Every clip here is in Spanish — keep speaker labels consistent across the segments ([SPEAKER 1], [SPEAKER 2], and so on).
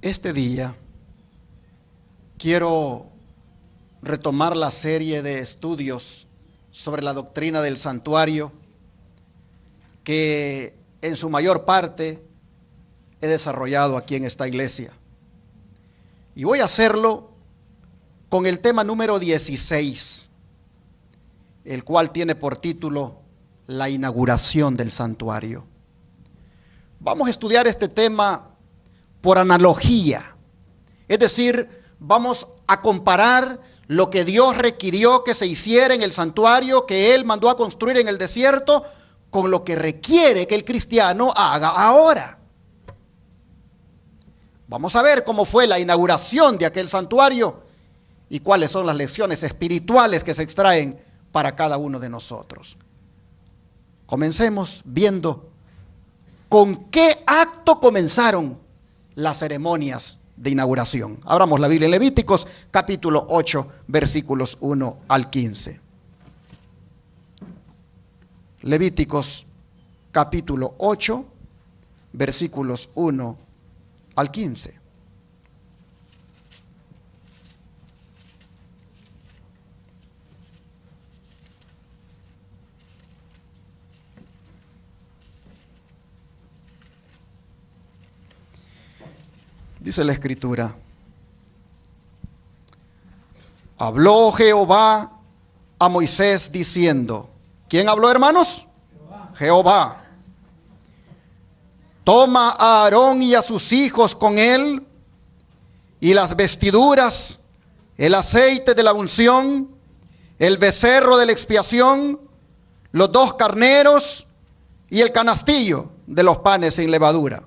[SPEAKER 1] Este día quiero retomar la serie de estudios sobre la doctrina del santuario que en su mayor parte he desarrollado aquí en esta iglesia. Y voy a hacerlo con el tema número 16, el cual tiene por título la inauguración del santuario. Vamos a estudiar este tema por analogía, es decir, vamos a comparar lo que Dios requirió que se hiciera en el santuario que Él mandó a construir en el desierto con lo que requiere que el cristiano haga ahora. Vamos a ver cómo fue la inauguración de aquel santuario y cuáles son las lecciones espirituales que se extraen para cada uno de nosotros. Comencemos viendo con qué acto comenzaron las ceremonias de inauguración. Abramos la Biblia en Levíticos capítulo 8 versículos 1 al 15. Levíticos capítulo 8 versículos 1 al 15. Dice la Escritura: habló Jehová a Moisés diciendo. ¿Quién habló, hermanos? Jehová. Toma a Aarón y a sus hijos con él, y las vestiduras, el aceite de la unción, el becerro de la expiación, los 2 carneros y el canastillo de los panes sin levadura.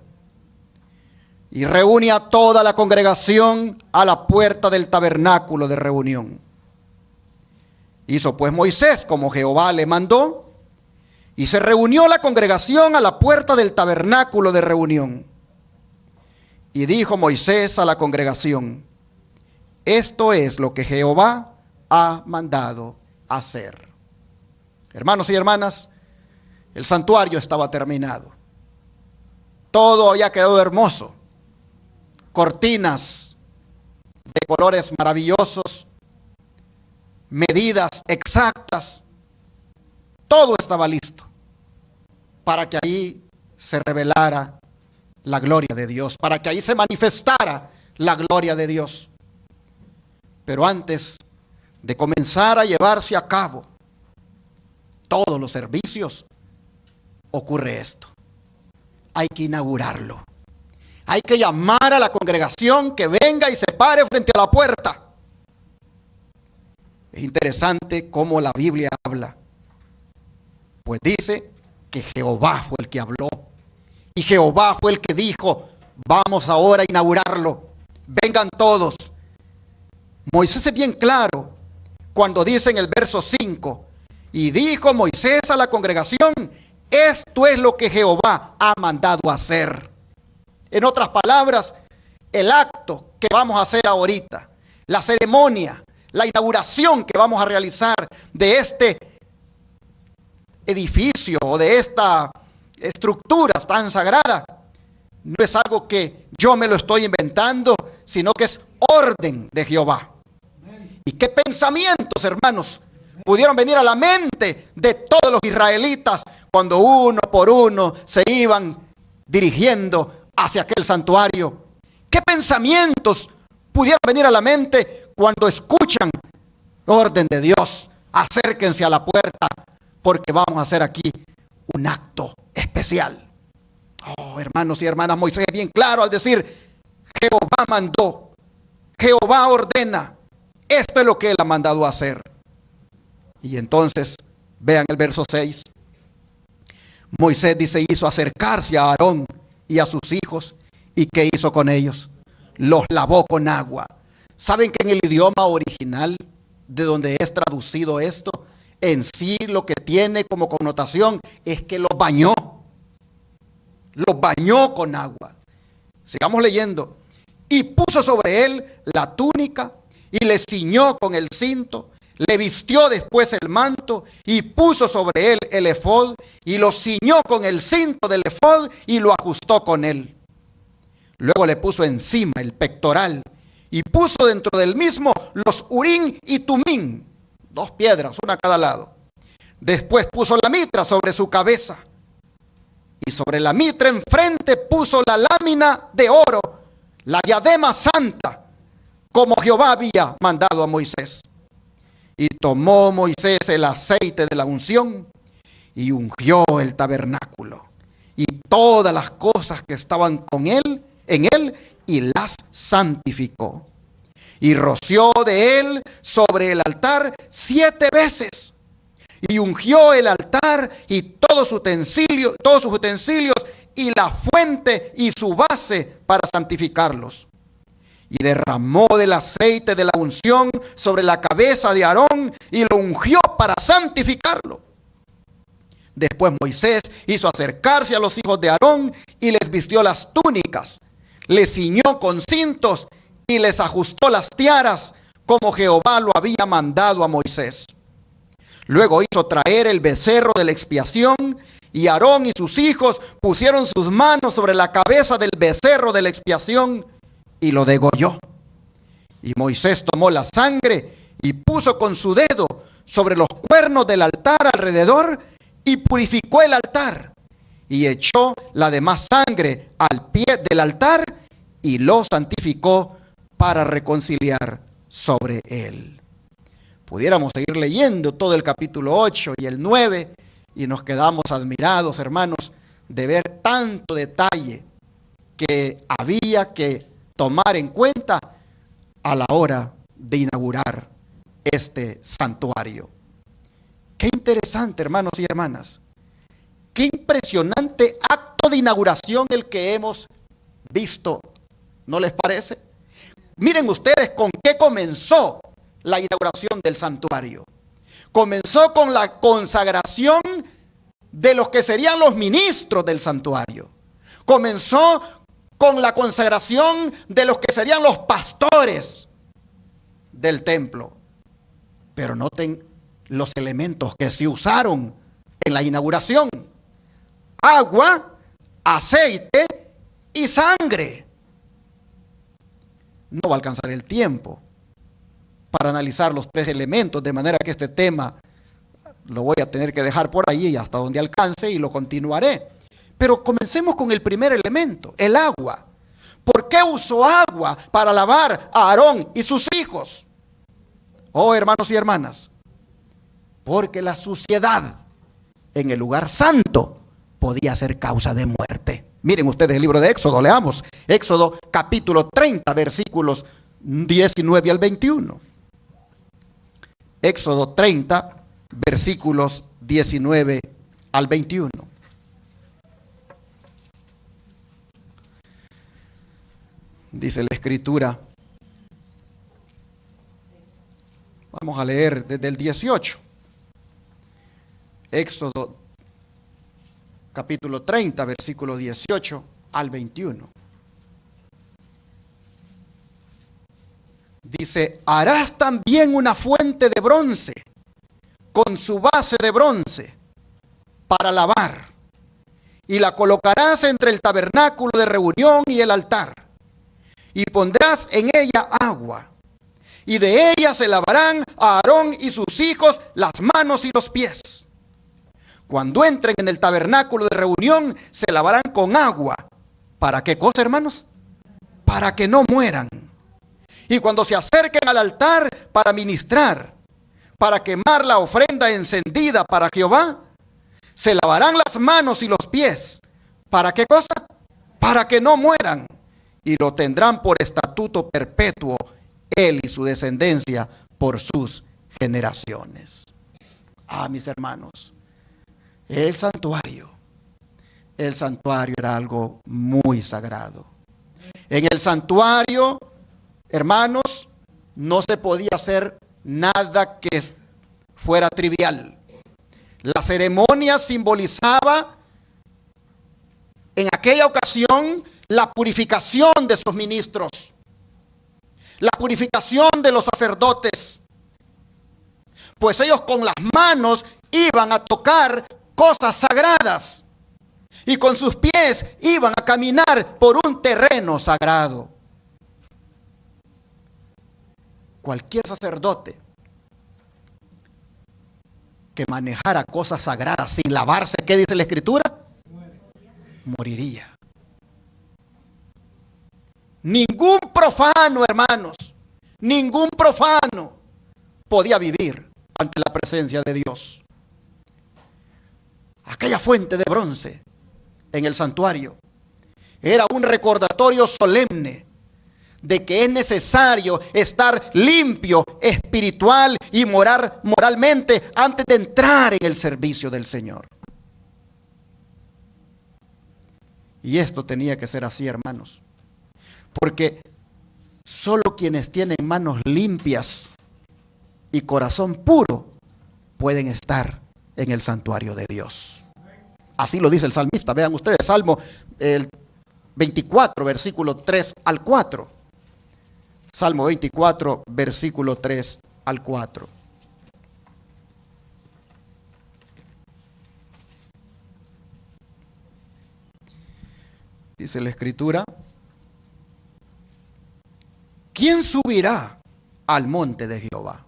[SPEAKER 1] Y reúne a toda la congregación a la puerta del tabernáculo de reunión. Hizo pues Moisés como Jehová le mandó, y se reunió la congregación a la puerta del tabernáculo de reunión. Y dijo Moisés a la congregación: esto es lo que Jehová ha mandado hacer. Hermanos y hermanas, el santuario estaba terminado. Todo había quedado hermoso. Cortinas de colores maravillosos, medidas exactas, todo estaba listo para que ahí se revelara la gloria de Dios, para que ahí se manifestara la gloria de Dios. Pero antes de comenzar a llevarse a cabo todos los servicios, ocurre esto: hay que inaugurarlo. Hay que llamar a la congregación que venga y se pare frente a la puerta. Es interesante cómo la Biblia habla. Pues dice que Jehová fue el que habló. Y Jehová fue el que dijo: vamos ahora a inaugurarlo. Vengan todos. Moisés es bien claro cuando dice en el verso 5: y dijo Moisés a la congregación: esto es lo que Jehová ha mandado hacer. En otras palabras, el acto que vamos a hacer ahorita, la ceremonia, la inauguración que vamos a realizar de este edificio o de esta estructura tan sagrada, no es algo que yo me lo estoy inventando, sino que es orden de Jehová. ¿Y qué pensamientos, hermanos, pudieron venir a la mente de todos los israelitas cuando uno por uno se iban dirigiendo hacia aquel santuario? ¿Qué pensamientos pudieron venir a la mente cuando escuchan orden de Dios? Acérquense a la puerta porque vamos a hacer aquí un acto especial. Oh, hermanos y hermanas, Moisés es bien claro al decir: Jehová mandó, Jehová ordena, esto es lo que Él ha mandado hacer. Y entonces, vean el verso 6. Moisés dice: hizo acercarse a Aarón y a sus hijos. ¿Y qué hizo con ellos? Los lavó con agua. ¿Saben que en el idioma original de donde es traducido esto, en sí lo que tiene como connotación es que los bañó? Los bañó con agua. Sigamos leyendo. Y puso sobre él la túnica y le ciñó con el cinto. Le vistió después el manto y puso sobre él el efod y lo ciñó con el cinto del efod y lo ajustó con él. Luego le puso encima el pectoral y puso dentro del mismo los Urim y Tumim, 2 piedras, una a cada lado. Después puso la mitra sobre su cabeza y sobre la mitra enfrente puso la lámina de oro, la diadema santa, como Jehová había mandado a Moisés. Y tomó Moisés el aceite de la unción y ungió el tabernáculo y todas las cosas que estaban con él, en él, y las santificó. Y roció de él sobre el altar 7 veces. Y ungió el altar y todos sus utensilios y la fuente y su base para santificarlos. Y derramó del aceite de la unción sobre la cabeza de Aarón y lo ungió para santificarlo. Después Moisés hizo acercarse a los hijos de Aarón y les vistió las túnicas, les ciñó con cintos y les ajustó las tiaras, como Jehová lo había mandado a Moisés. Luego hizo traer el becerro de la expiación, y Aarón y sus hijos pusieron sus manos sobre la cabeza del becerro de la expiación y lo degolló. Y Moisés tomó la sangre y puso con su dedo sobre los cuernos del altar alrededor y purificó el altar. Y echó la demás sangre al pie del altar y lo santificó para reconciliar sobre él. Pudiéramos seguir leyendo todo el capítulo 8 y el 9 y nos quedamos admirados, hermanos, de ver tanto detalle que había que tomar en cuenta a la hora de inaugurar este santuario. Qué interesante, hermanos y hermanas. Qué impresionante acto de inauguración el que hemos visto, ¿no les parece? Miren ustedes con qué comenzó la inauguración del santuario. Comenzó con la consagración de los que serían los ministros del santuario. Comenzó con la consagración de los que serían los pastores del templo. Pero noten los elementos que se usaron en la inauguración: agua, aceite y sangre. No va a alcanzar el tiempo para analizar los 3 elementos, de manera que este tema lo voy a tener que dejar por ahí hasta donde alcance y lo continuaré. Pero comencemos con el primer elemento, el agua. ¿Por qué usó agua para lavar a Aarón y sus hijos? Oh, hermanos y hermanas, porque la suciedad en el lugar santo podía ser causa de muerte. Miren ustedes el libro de Éxodo, leamos. Éxodo capítulo 30, versículos 19 al 21. Éxodo 30, versículos 19 al 21. Dice la escritura. Vamos a leer desde el 18. Éxodo capítulo 30, versículo 18 al 21. Dice: harás también una fuente de bronce con su base de bronce para lavar, y la colocarás entre el tabernáculo de reunión y el altar, y pondrás en ella agua, y de ella se lavarán a Aarón y sus hijos las manos y los pies. Cuando entren en el tabernáculo de reunión, se lavarán con agua. ¿Para qué cosa, hermanos? Para que no mueran. Y cuando se acerquen al altar para ministrar, para quemar la ofrenda encendida para Jehová, se lavarán las manos y los pies. ¿Para qué cosa? Para que no mueran. Y lo tendrán por estatuto perpetuo, él y su descendencia por sus generaciones. Ah, mis hermanos, el santuario era algo muy sagrado. En el santuario, hermanos, no se podía hacer nada que fuera trivial. La ceremonia simbolizaba en aquella ocasión la purificación de sus ministros, la purificación de los sacerdotes, pues ellos con las manos iban a tocar cosas sagradas. y con sus pies iban a caminar por un terreno sagrado. Cualquier sacerdote que manejara cosas sagradas sin lavarse, ¿qué dice la Escritura? Moriría. Ningún profano, hermanos, ningún profano podía vivir ante la presencia de Dios. Aquella fuente de bronce en el santuario era un recordatorio solemne de que es necesario estar limpio espiritual y moralmente antes de entrar en el servicio del Señor. Y esto tenía que ser así, hermanos, porque solo quienes tienen manos limpias y corazón puro pueden estar en el santuario de Dios. Así lo dice el salmista. Vean ustedes, Salmo el 24, versículo 3 al 4. Salmo 24, versículo 3 al 4. Dice la Escritura: ¿quién subirá al monte de Jehová?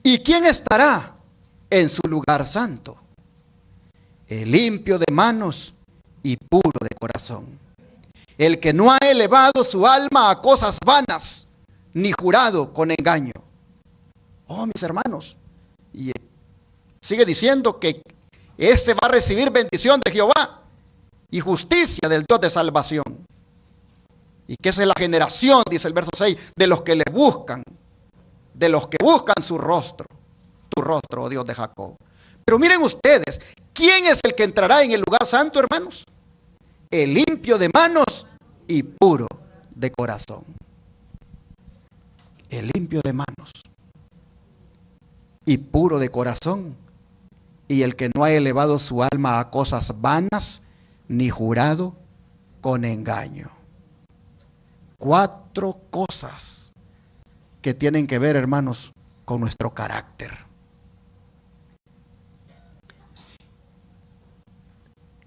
[SPEAKER 1] ¿Y quién estará en su lugar santo? El limpio de manos y puro de corazón, el que no ha elevado su alma a cosas vanas, ni jurado con engaño. Oh, mis hermanos, y sigue diciendo que ese va a recibir bendición de Jehová y justicia del Dios de salvación. Y que esa es la generación, dice el verso 6, de los que le buscan, de los que buscan su rostro, tu rostro, oh Dios de Jacob. Pero miren ustedes, ¿quién es el que entrará en el lugar santo, hermanos? El limpio de manos y puro de corazón. El limpio de manos y puro de corazón, y el que no ha elevado su alma a cosas vanas, ni jurado con engaño. 4 cosas que tienen que ver, hermanos, con nuestro carácter.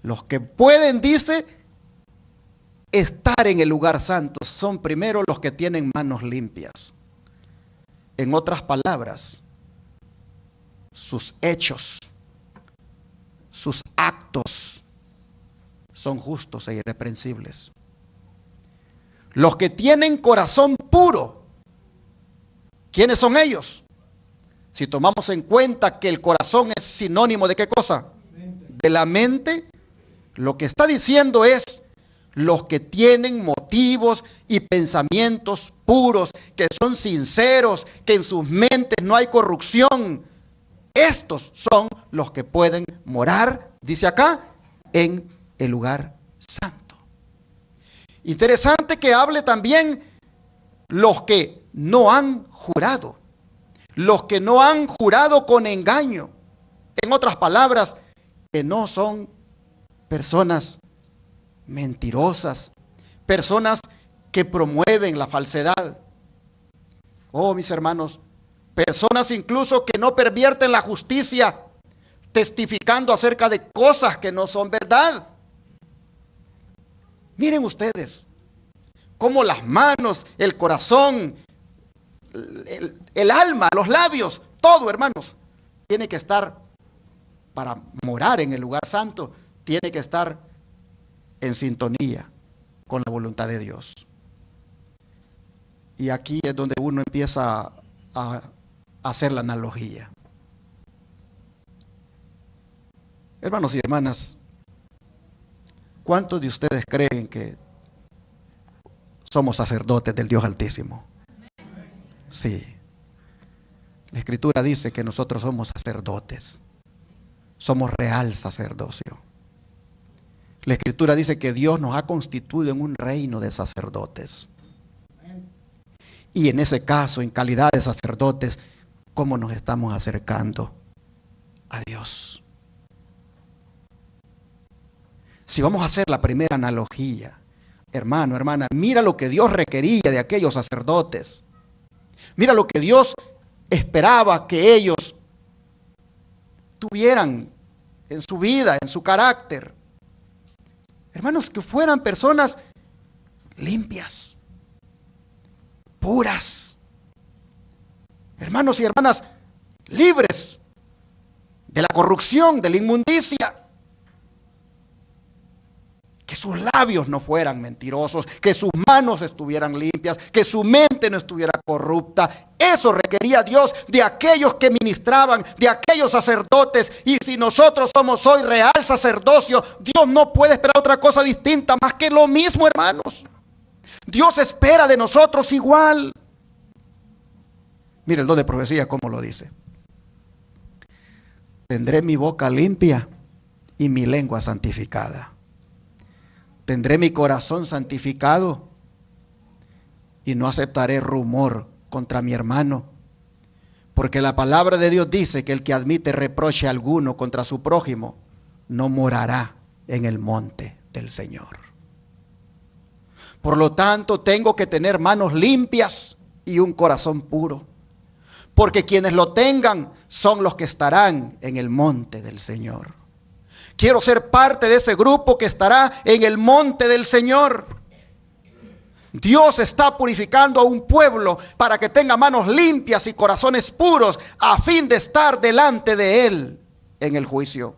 [SPEAKER 1] Los que pueden, dice, estar en el lugar santo son primero los que tienen manos limpias. En otras palabras, sus hechos, sus actos son justos e irreprensibles. Los que tienen corazón puro, ¿quiénes son ellos? Si tomamos en cuenta que el corazón es sinónimo de ¿qué cosa? De la mente. Lo que está diciendo es los que tienen motivos y pensamientos puros, que son sinceros, que en sus mentes no hay corrupción. Estos son los que pueden morar, dice acá, en el lugar santo. Interesante que hable también los que no han jurado, los que no han jurado con engaño. En otras palabras, que no son personas mentirosas, personas que promueven la falsedad. Oh, mis hermanos, personas incluso que no pervierten la justicia, testificando acerca de cosas que no son verdad. Miren ustedes cómo las manos, el corazón, el alma, los labios, todo, hermanos, tiene que estar, para morar en el lugar santo, tiene que estar en sintonía con la voluntad de Dios. Y aquí es donde uno empieza a hacer la analogía. Hermanos y hermanas, ¿cuántos de ustedes creen que somos sacerdotes del Dios Altísimo? Sí. La Escritura dice que nosotros somos sacerdotes. Somos real sacerdocio. La Escritura dice que Dios nos ha constituido en un reino de sacerdotes. Y en ese caso, en calidad de sacerdotes, ¿cómo nos estamos acercando a Dios? Si vamos a hacer la primera analogía, hermano, hermana, mira lo que Dios requería de aquellos sacerdotes. Mira lo que Dios esperaba que ellos tuvieran en su vida, en su carácter. Hermanos, que fueran personas limpias, puras. Hermanos y hermanas, libres de la corrupción, de la inmundicia. Que sus labios no fueran mentirosos, que sus manos estuvieran limpias, que su mente no estuviera corrupta. Eso requería Dios de aquellos que ministraban, de aquellos sacerdotes. Y si nosotros somos hoy real sacerdocio, Dios no puede esperar otra cosa distinta más que lo mismo, hermanos. Dios espera de nosotros igual. Mire el don de profecía cómo lo dice. Tendré mi boca limpia y mi lengua santificada. Tendré mi corazón santificado y no aceptaré rumor contra mi hermano. Porque la palabra de Dios dice que el que admite reproche alguno contra su prójimo no morará en el monte del Señor. Por lo tanto, tengo que tener manos limpias y un corazón puro. Porque quienes lo tengan son los que estarán en el monte del Señor. Quiero ser parte de ese grupo que estará en el monte del Señor. Dios está purificando a un pueblo para que tenga manos limpias y corazones puros a fin de estar delante de Él en el juicio.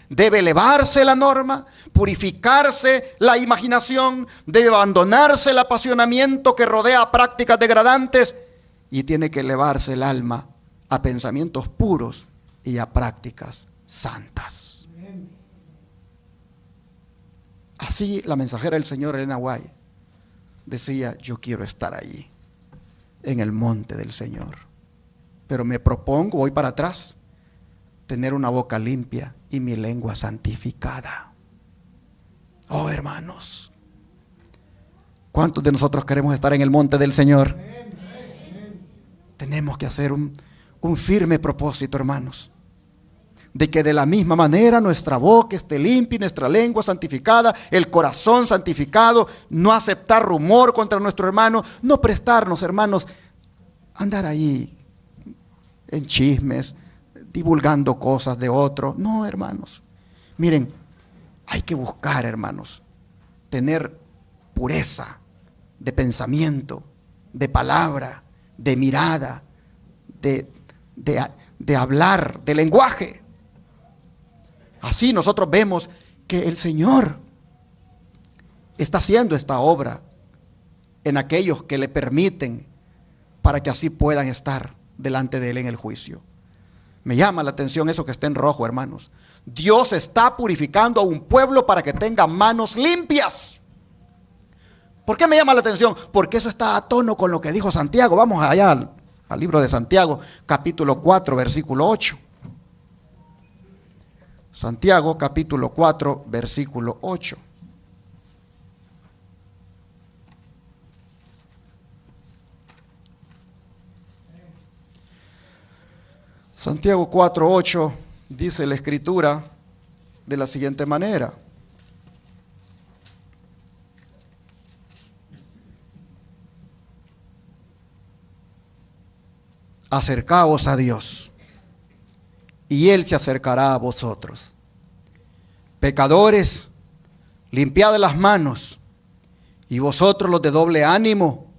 [SPEAKER 1] Debe elevarse la norma, purificarse la imaginación, debe abandonarse el apasionamiento que rodea prácticas degradantes y tiene que elevarse el alma a pensamientos puros y a prácticas santas. Así la mensajera del Señor, Elena White, decía: yo quiero estar allí, en el monte del Señor. Pero me propongo, voy para atrás, tener una boca limpia y mi lengua santificada. Oh, hermanos, ¿cuántos de nosotros queremos estar en el monte del Señor? Tenemos que hacer un firme propósito, hermanos, de que de la misma manera nuestra boca esté limpia y nuestra lengua santificada, el corazón santificado, no aceptar rumor contra nuestro hermano, no prestarnos, hermanos, andar ahí en chismes, divulgando cosas de otro. No, hermanos, miren, hay que buscar, hermanos, tener pureza de pensamiento, de palabra, de mirada, de hablar, de lenguaje. Así nosotros vemos que el Señor está haciendo esta obra en aquellos que le permiten, para que así puedan estar delante de Él en el juicio. Me llama la atención eso que está en rojo, hermanos. Dios está purificando a un pueblo para que tenga manos limpias. ¿Por qué me llama la atención? Porque eso está a tono con lo que dijo Santiago. Vamos allá al libro de Santiago, capítulo 4, versículo 8. Santiago capítulo 4, versículo 8. Santiago 4, 8 dice la Escritura de la siguiente manera: acercaos a Dios y Él se acercará a vosotros. Pecadores, limpiad las manos, y vosotros los de doble ánimo,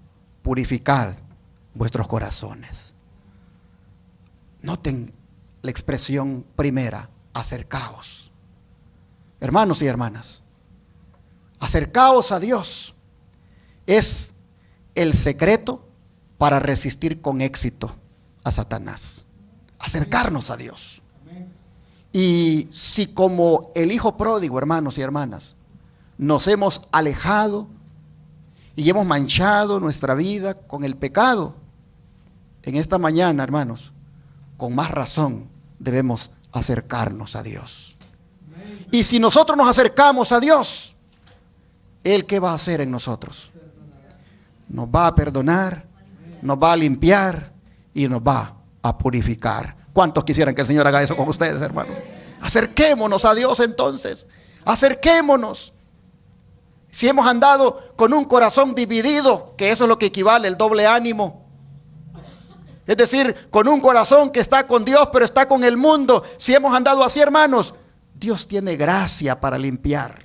[SPEAKER 1] purificad vuestros corazones. Noten la expresión primera: acercaos. Hermanos y hermanas, acercaos a Dios es el secreto para resistir con éxito a Satanás. Acercarnos a Dios. Y si como el hijo pródigo, hermanos y hermanas, nos hemos alejado y hemos manchado nuestra vida con el pecado, en esta mañana, hermanos, con más razón debemos acercarnos a Dios. Y si nosotros nos acercamos a Dios, ¿Él qué va a hacer en nosotros? Nos va a perdonar, nos va a limpiar y nos va a purificar. ¿Cuántos quisieran que el Señor haga eso con ustedes, hermanos? Acerquémonos a Dios entonces. Acerquémonos. Si hemos andado con un corazón dividido, que eso es lo que equivale el doble ánimo, es decir, con un corazón que está con Dios pero está con el mundo, si hemos andado así, hermanos, Dios tiene gracia para limpiar.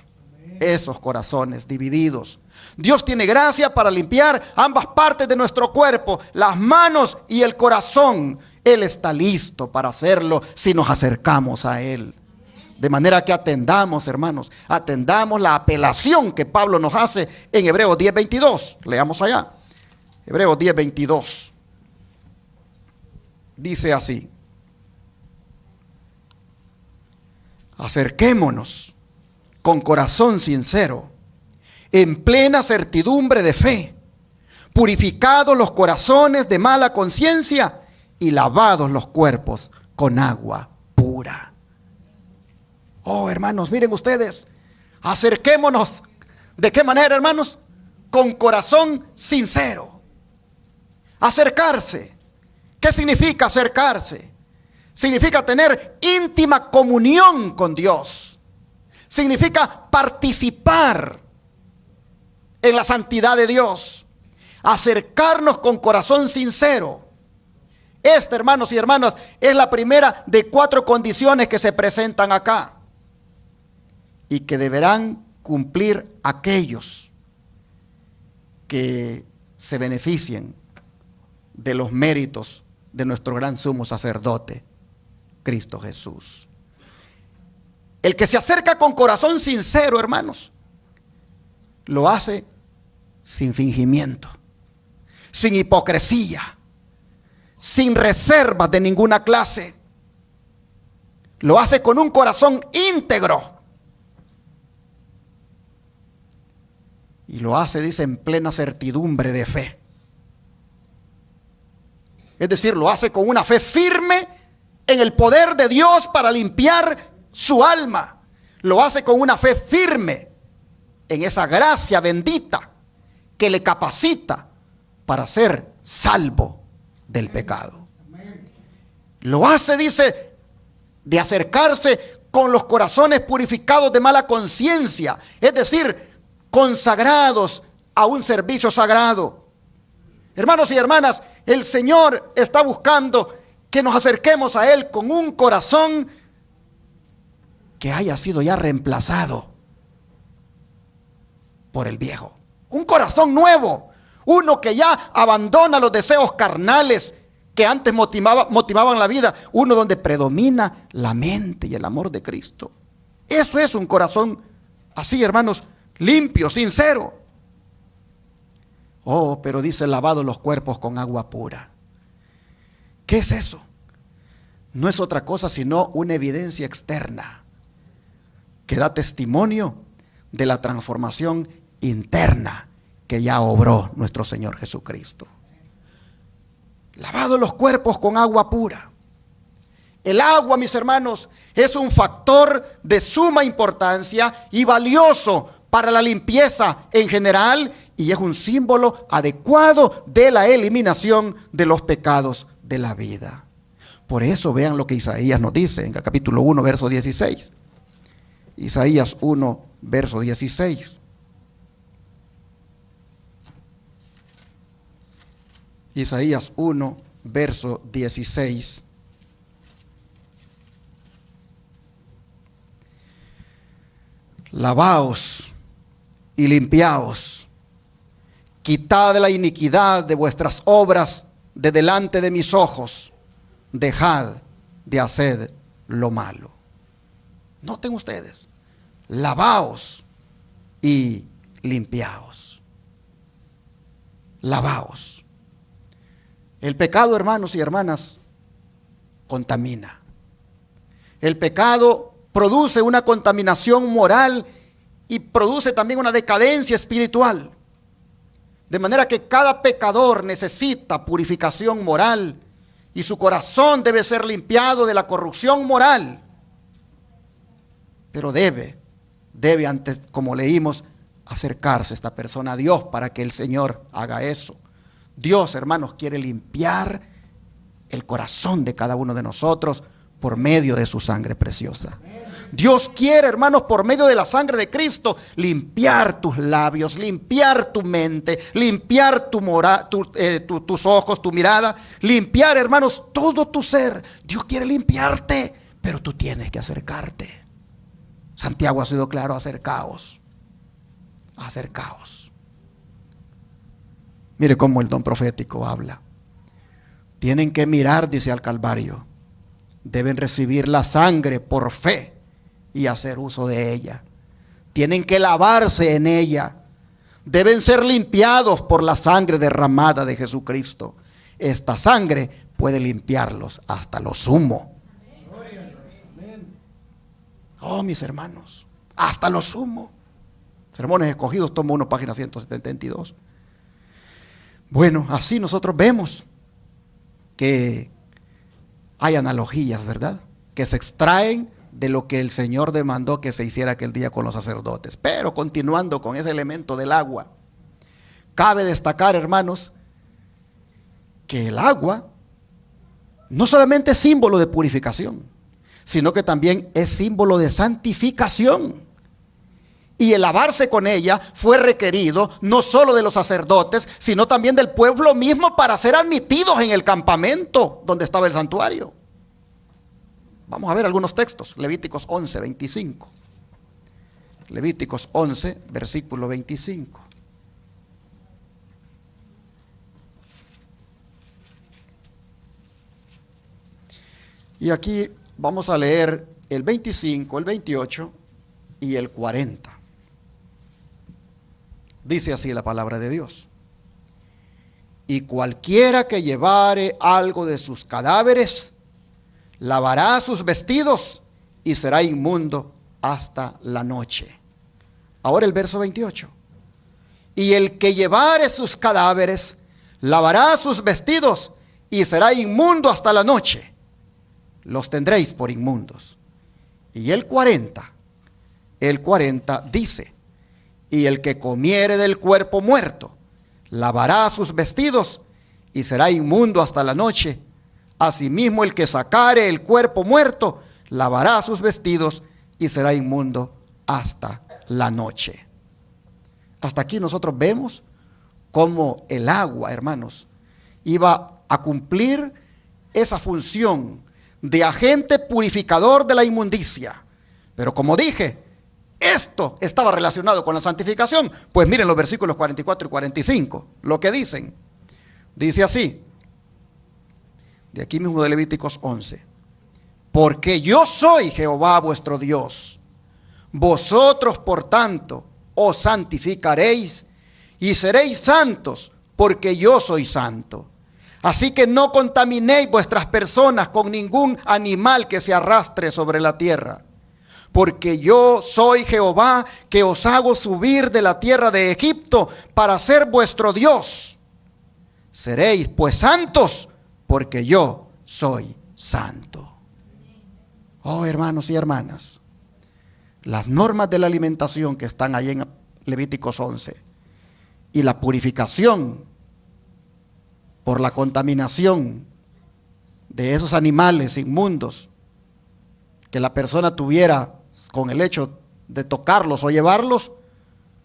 [SPEAKER 1] esos corazones divididos. Dios tiene gracia para limpiar ambas partes de nuestro cuerpo, las manos y el corazón. Él está listo para hacerlo si nos acercamos a Él. De manera que atendamos, hermanos, atendamos la apelación que Pablo nos hace en Hebreos 10:22. Leamos allá. Hebreos 10:22. Dice así: acerquémonos con corazón sincero, en plena certidumbre de fe, purificados los corazones de mala conciencia y lavados los cuerpos con agua pura. Oh, hermanos, miren ustedes, acerquémonos. ¿De qué manera, hermanos? Con corazón sincero. Acercarse. ¿Qué significa acercarse? Significa tener íntima comunión con Dios. Significa participar en la santidad de Dios. Acercarnos con corazón sincero. Esta, hermanos y hermanas, es la primera de 4 condiciones que se presentan acá y que deberán cumplir aquellos que se beneficien de los méritos de nuestro gran sumo sacerdote, Cristo Jesús. El que se acerca con corazón sincero, hermanos, lo hace sin fingimiento, sin hipocresía, sin reservas de ninguna clase. Lo hace con un corazón íntegro. Y lo hace, dice, en plena certidumbre de fe. Es decir, lo hace con una fe firme en el poder de Dios para limpiar su alma. Lo hace con una fe firme en esa gracia bendita que le capacita para ser salvo del pecado. Lo hace, dice, de acercarse con los corazones purificados de mala conciencia, es decir, consagrados a un servicio sagrado. Hermanos y hermanas, el Señor está buscando que nos acerquemos a Él con un corazón que haya sido ya reemplazado por el viejo. Un corazón nuevo, uno que ya abandona los deseos carnales que antes motivaban la vida, uno donde predomina la mente y el amor de Cristo. Eso es un corazón así, hermanos, limpio, sincero. Oh, pero dice, lavados los cuerpos con agua pura. ¿Qué es eso? No es otra cosa sino una evidencia externa que da testimonio de la transformación interna que ya obró nuestro Señor Jesucristo. Lavados los cuerpos con agua pura. El agua, mis hermanos, es un factor de suma importancia y valioso para la limpieza en general, y es un símbolo adecuado de la eliminación de los pecados de la vida. Por eso vean lo que Isaías nos dice en el capítulo 1, verso 16. Isaías 1, verso 16. Isaías 1, verso 16. Lavaos y limpiaos, quitad la iniquidad de vuestras obras de delante de mis ojos, dejad de hacer lo malo. Noten ustedes, lavaos y limpiaos. Lavaos. El pecado, hermanos y hermanas, contamina. El pecado produce una contaminación moral y produce también una decadencia espiritual. De manera que cada pecador necesita purificación moral y su corazón debe ser limpiado de la corrupción moral. Pero debe antes, como leímos, acercarse esta persona a Dios para que el Señor haga eso. Dios, hermanos, quiere limpiar el corazón de cada uno de nosotros por medio de su sangre preciosa. Dios quiere, hermanos, por medio de la sangre de Cristo, limpiar tus labios, limpiar tu mente, limpiar tus ojos, tu mirada, limpiar, hermanos, todo tu ser. Dios quiere limpiarte, pero tú tienes que acercarte. Santiago ha sido claro: acercaos. acercaos. Mire cómo el don profético habla. Tienen que mirar, dice, al Calvario. Deben recibir la sangre por fe y hacer uso de ella. Tienen que lavarse en ella. Deben ser limpiados por la sangre derramada de Jesucristo. Esta sangre puede limpiarlos hasta lo sumo. Oh, mis hermanos, hasta lo sumo. Sermones Escogidos, tomo 1, página 172. Bueno, así nosotros vemos que hay analogías, ¿verdad?, que se extraen de lo que el Señor demandó que se hiciera aquel día con los sacerdotes. Pero continuando con ese elemento del agua, cabe destacar, hermanos, que el agua no solamente es símbolo de purificación, sino que también es símbolo de santificación. Y el lavarse con ella fue requerido no solo de los sacerdotes, sino también del pueblo mismo para ser admitidos en el campamento donde estaba el santuario. Vamos a ver algunos textos. Levíticos 11, 25. Levíticos 11, versículo 25. Y aquí vamos a leer el 25, el 28 y el 40. Dice así la palabra de Dios. Y cualquiera que llevare algo de sus cadáveres, lavará sus vestidos y será inmundo hasta la noche. Ahora el verso 28. Y el que llevare sus cadáveres, lavará sus vestidos y será inmundo hasta la noche. Los tendréis por inmundos. Y el 40 dice, y el que comiere del cuerpo muerto, lavará sus vestidos y será inmundo hasta la noche. Asimismo el que sacare el cuerpo muerto, lavará sus vestidos y será inmundo hasta la noche. Hasta aquí nosotros vemos cómo el agua, hermanos, iba a cumplir esa función de agente purificador de la inmundicia. Pero como dije, esto estaba relacionado con la santificación. Pues miren los versículos 44 y 45, lo que dicen. Dice así, de aquí mismo de Levíticos 11. Porque yo soy Jehová vuestro Dios. Vosotros, por tanto, os santificaréis y seréis santos, porque yo soy santo. Así que no contaminéis vuestras personas con ningún animal que se arrastre sobre la tierra. Porque yo soy Jehová, que os hago subir de la tierra de Egipto para ser vuestro Dios. Seréis pues santos, porque yo soy santo. Oh, hermanos y hermanas, las normas de la alimentación que están ahí en Levíticos 11 y la purificación por la contaminación de esos animales inmundos que la persona tuviera con el hecho de tocarlos o llevarlos,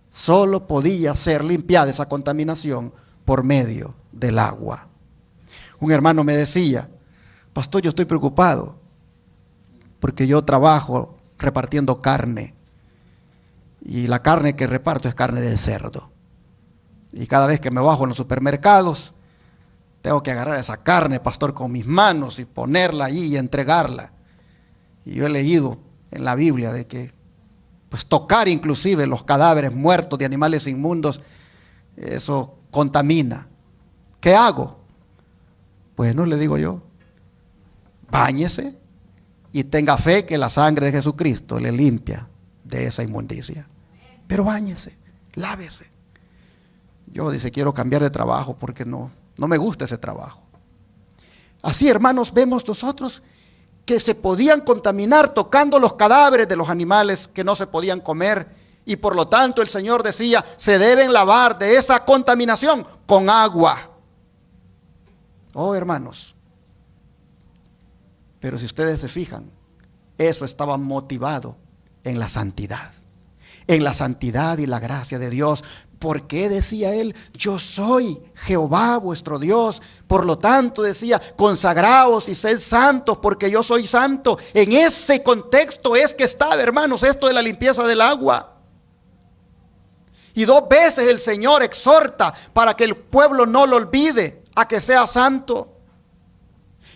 [SPEAKER 1] solo podía ser limpiada esa contaminación por medio del agua. Un hermano me decía, pastor, yo estoy preocupado porque yo trabajo repartiendo carne y la carne que reparto es carne de cerdo. Y cada vez que me bajo en los supermercados, tengo que agarrar esa carne, pastor, con mis manos y ponerla allí y entregarla. Y yo he leído en la Biblia de que pues tocar inclusive los cadáveres muertos de animales inmundos, eso contamina. ¿Qué hago? Pues no le digo yo, báñese y tenga fe que la sangre de Jesucristo le limpia de esa inmundicia. Pero báñese, lávese. Yo dice, quiero cambiar de trabajo porque no me gusta ese trabajo. Así, hermanos, vemos nosotros que se podían contaminar tocando los cadáveres de los animales que no se podían comer, y por lo tanto el Señor decía, se deben lavar de esa contaminación con agua. Oh, hermanos, pero si ustedes se fijan, eso estaba motivado en la santidad y la gracia de Dios. ¿Por qué decía él? Yo soy Jehová vuestro Dios. Por lo tanto decía, consagraos y sed santos porque yo soy santo. En ese contexto es que estaba, hermanos, esto de la limpieza del agua. Y 2 veces el Señor exhorta para que el pueblo no lo olvide, a que sea santo.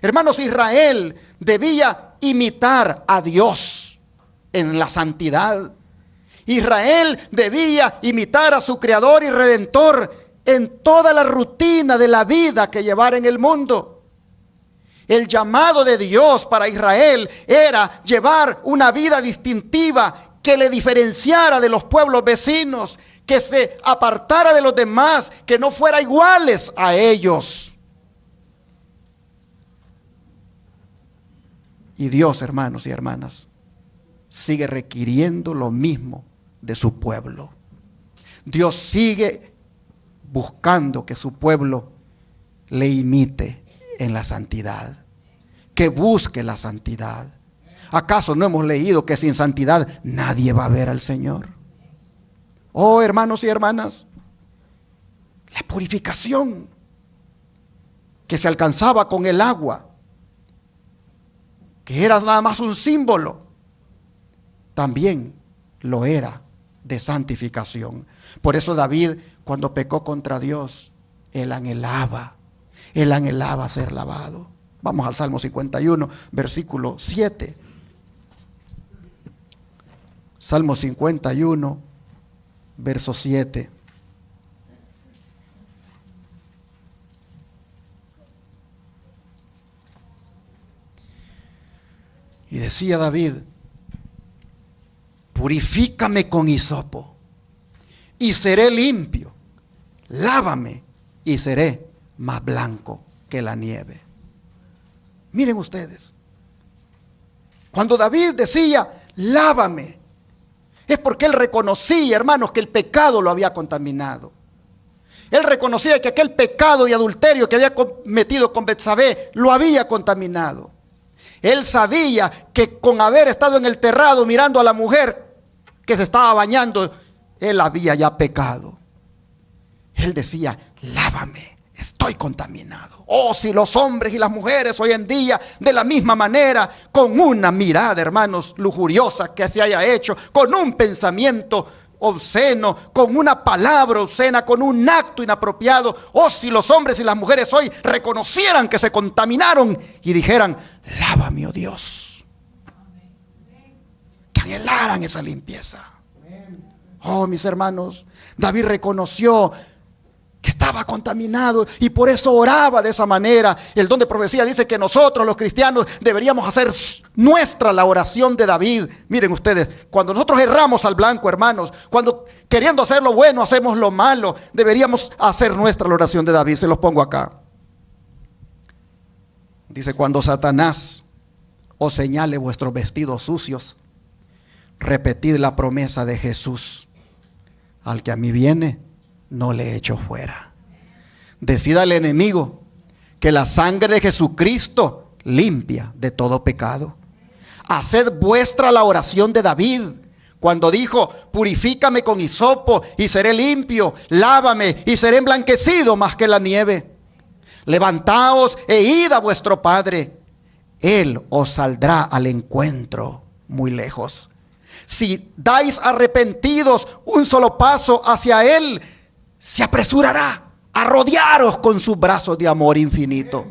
[SPEAKER 1] Hermanos, Israel debía imitar a Dios en la santidad. Israel debía imitar a su Creador y Redentor en toda la rutina de la vida que llevara en el mundo. El llamado de Dios para Israel era llevar una vida distintiva que le diferenciara de los pueblos vecinos, que se apartara de los demás, que no fuera iguales a ellos. Y Dios, hermanos y hermanas, sigue requiriendo lo mismo de su pueblo. Dios sigue buscando que su pueblo le imite en la santidad, que busque la santidad. ¿Acaso no hemos leído que sin santidad nadie va a ver al Señor? Oh, hermanos y hermanas, la purificación que se alcanzaba con el agua, que era nada más un símbolo, también lo era de santificación. Por eso David, cuando pecó contra Dios, él anhelaba ser lavado. Vamos al Salmo 51, versículo 7. Salmo 51, verso 7. Y decía David: purifícame con hisopo y seré limpio, lávame y seré más blanco que la nieve. Miren ustedes, cuando David decía lávame, es porque él reconocía, hermanos, que el pecado lo había contaminado. Él reconocía que aquel pecado de adulterio que había cometido con Betsabé lo había contaminado. Él sabía que con haber estado en el terrado mirando a la mujer que se estaba bañando, él había ya pecado. Él decía: lávame, estoy contaminado. Oh, si los hombres y las mujeres hoy en día, de la misma manera, con una mirada, hermanos, lujuriosa que se haya hecho, con un pensamiento obsceno, con una palabra obscena, con un acto inapropiado, oh, si los hombres y las mujeres hoy reconocieran que se contaminaron y dijeran: lávame, oh Dios, que anhelaran esa limpieza. Oh, mis hermanos, David reconoció que estaba contaminado y por eso oraba de esa manera. El don de profecía dice que nosotros los cristianos deberíamos hacer nuestra la oración de David. Miren ustedes, cuando nosotros erramos al blanco, hermanos, cuando queriendo hacer lo bueno hacemos lo malo, deberíamos hacer nuestra la oración de David. Se los pongo acá. Dice: cuando Satanás os señale vuestros vestidos sucios, repetid la promesa de Jesús: al que a mí viene, no le echo fuera. Decid al enemigo que la sangre de Jesucristo limpia de todo pecado. Haced vuestra la oración de David, cuando dijo: purifícame con hisopo y seré limpio, lávame y seré emblanquecido más que la nieve. Levantaos e id a vuestro Padre, Él os saldrá al encuentro muy lejos. Si dais arrepentidos un solo paso hacia Él, se apresurará a rodearos con sus brazos de amor infinito.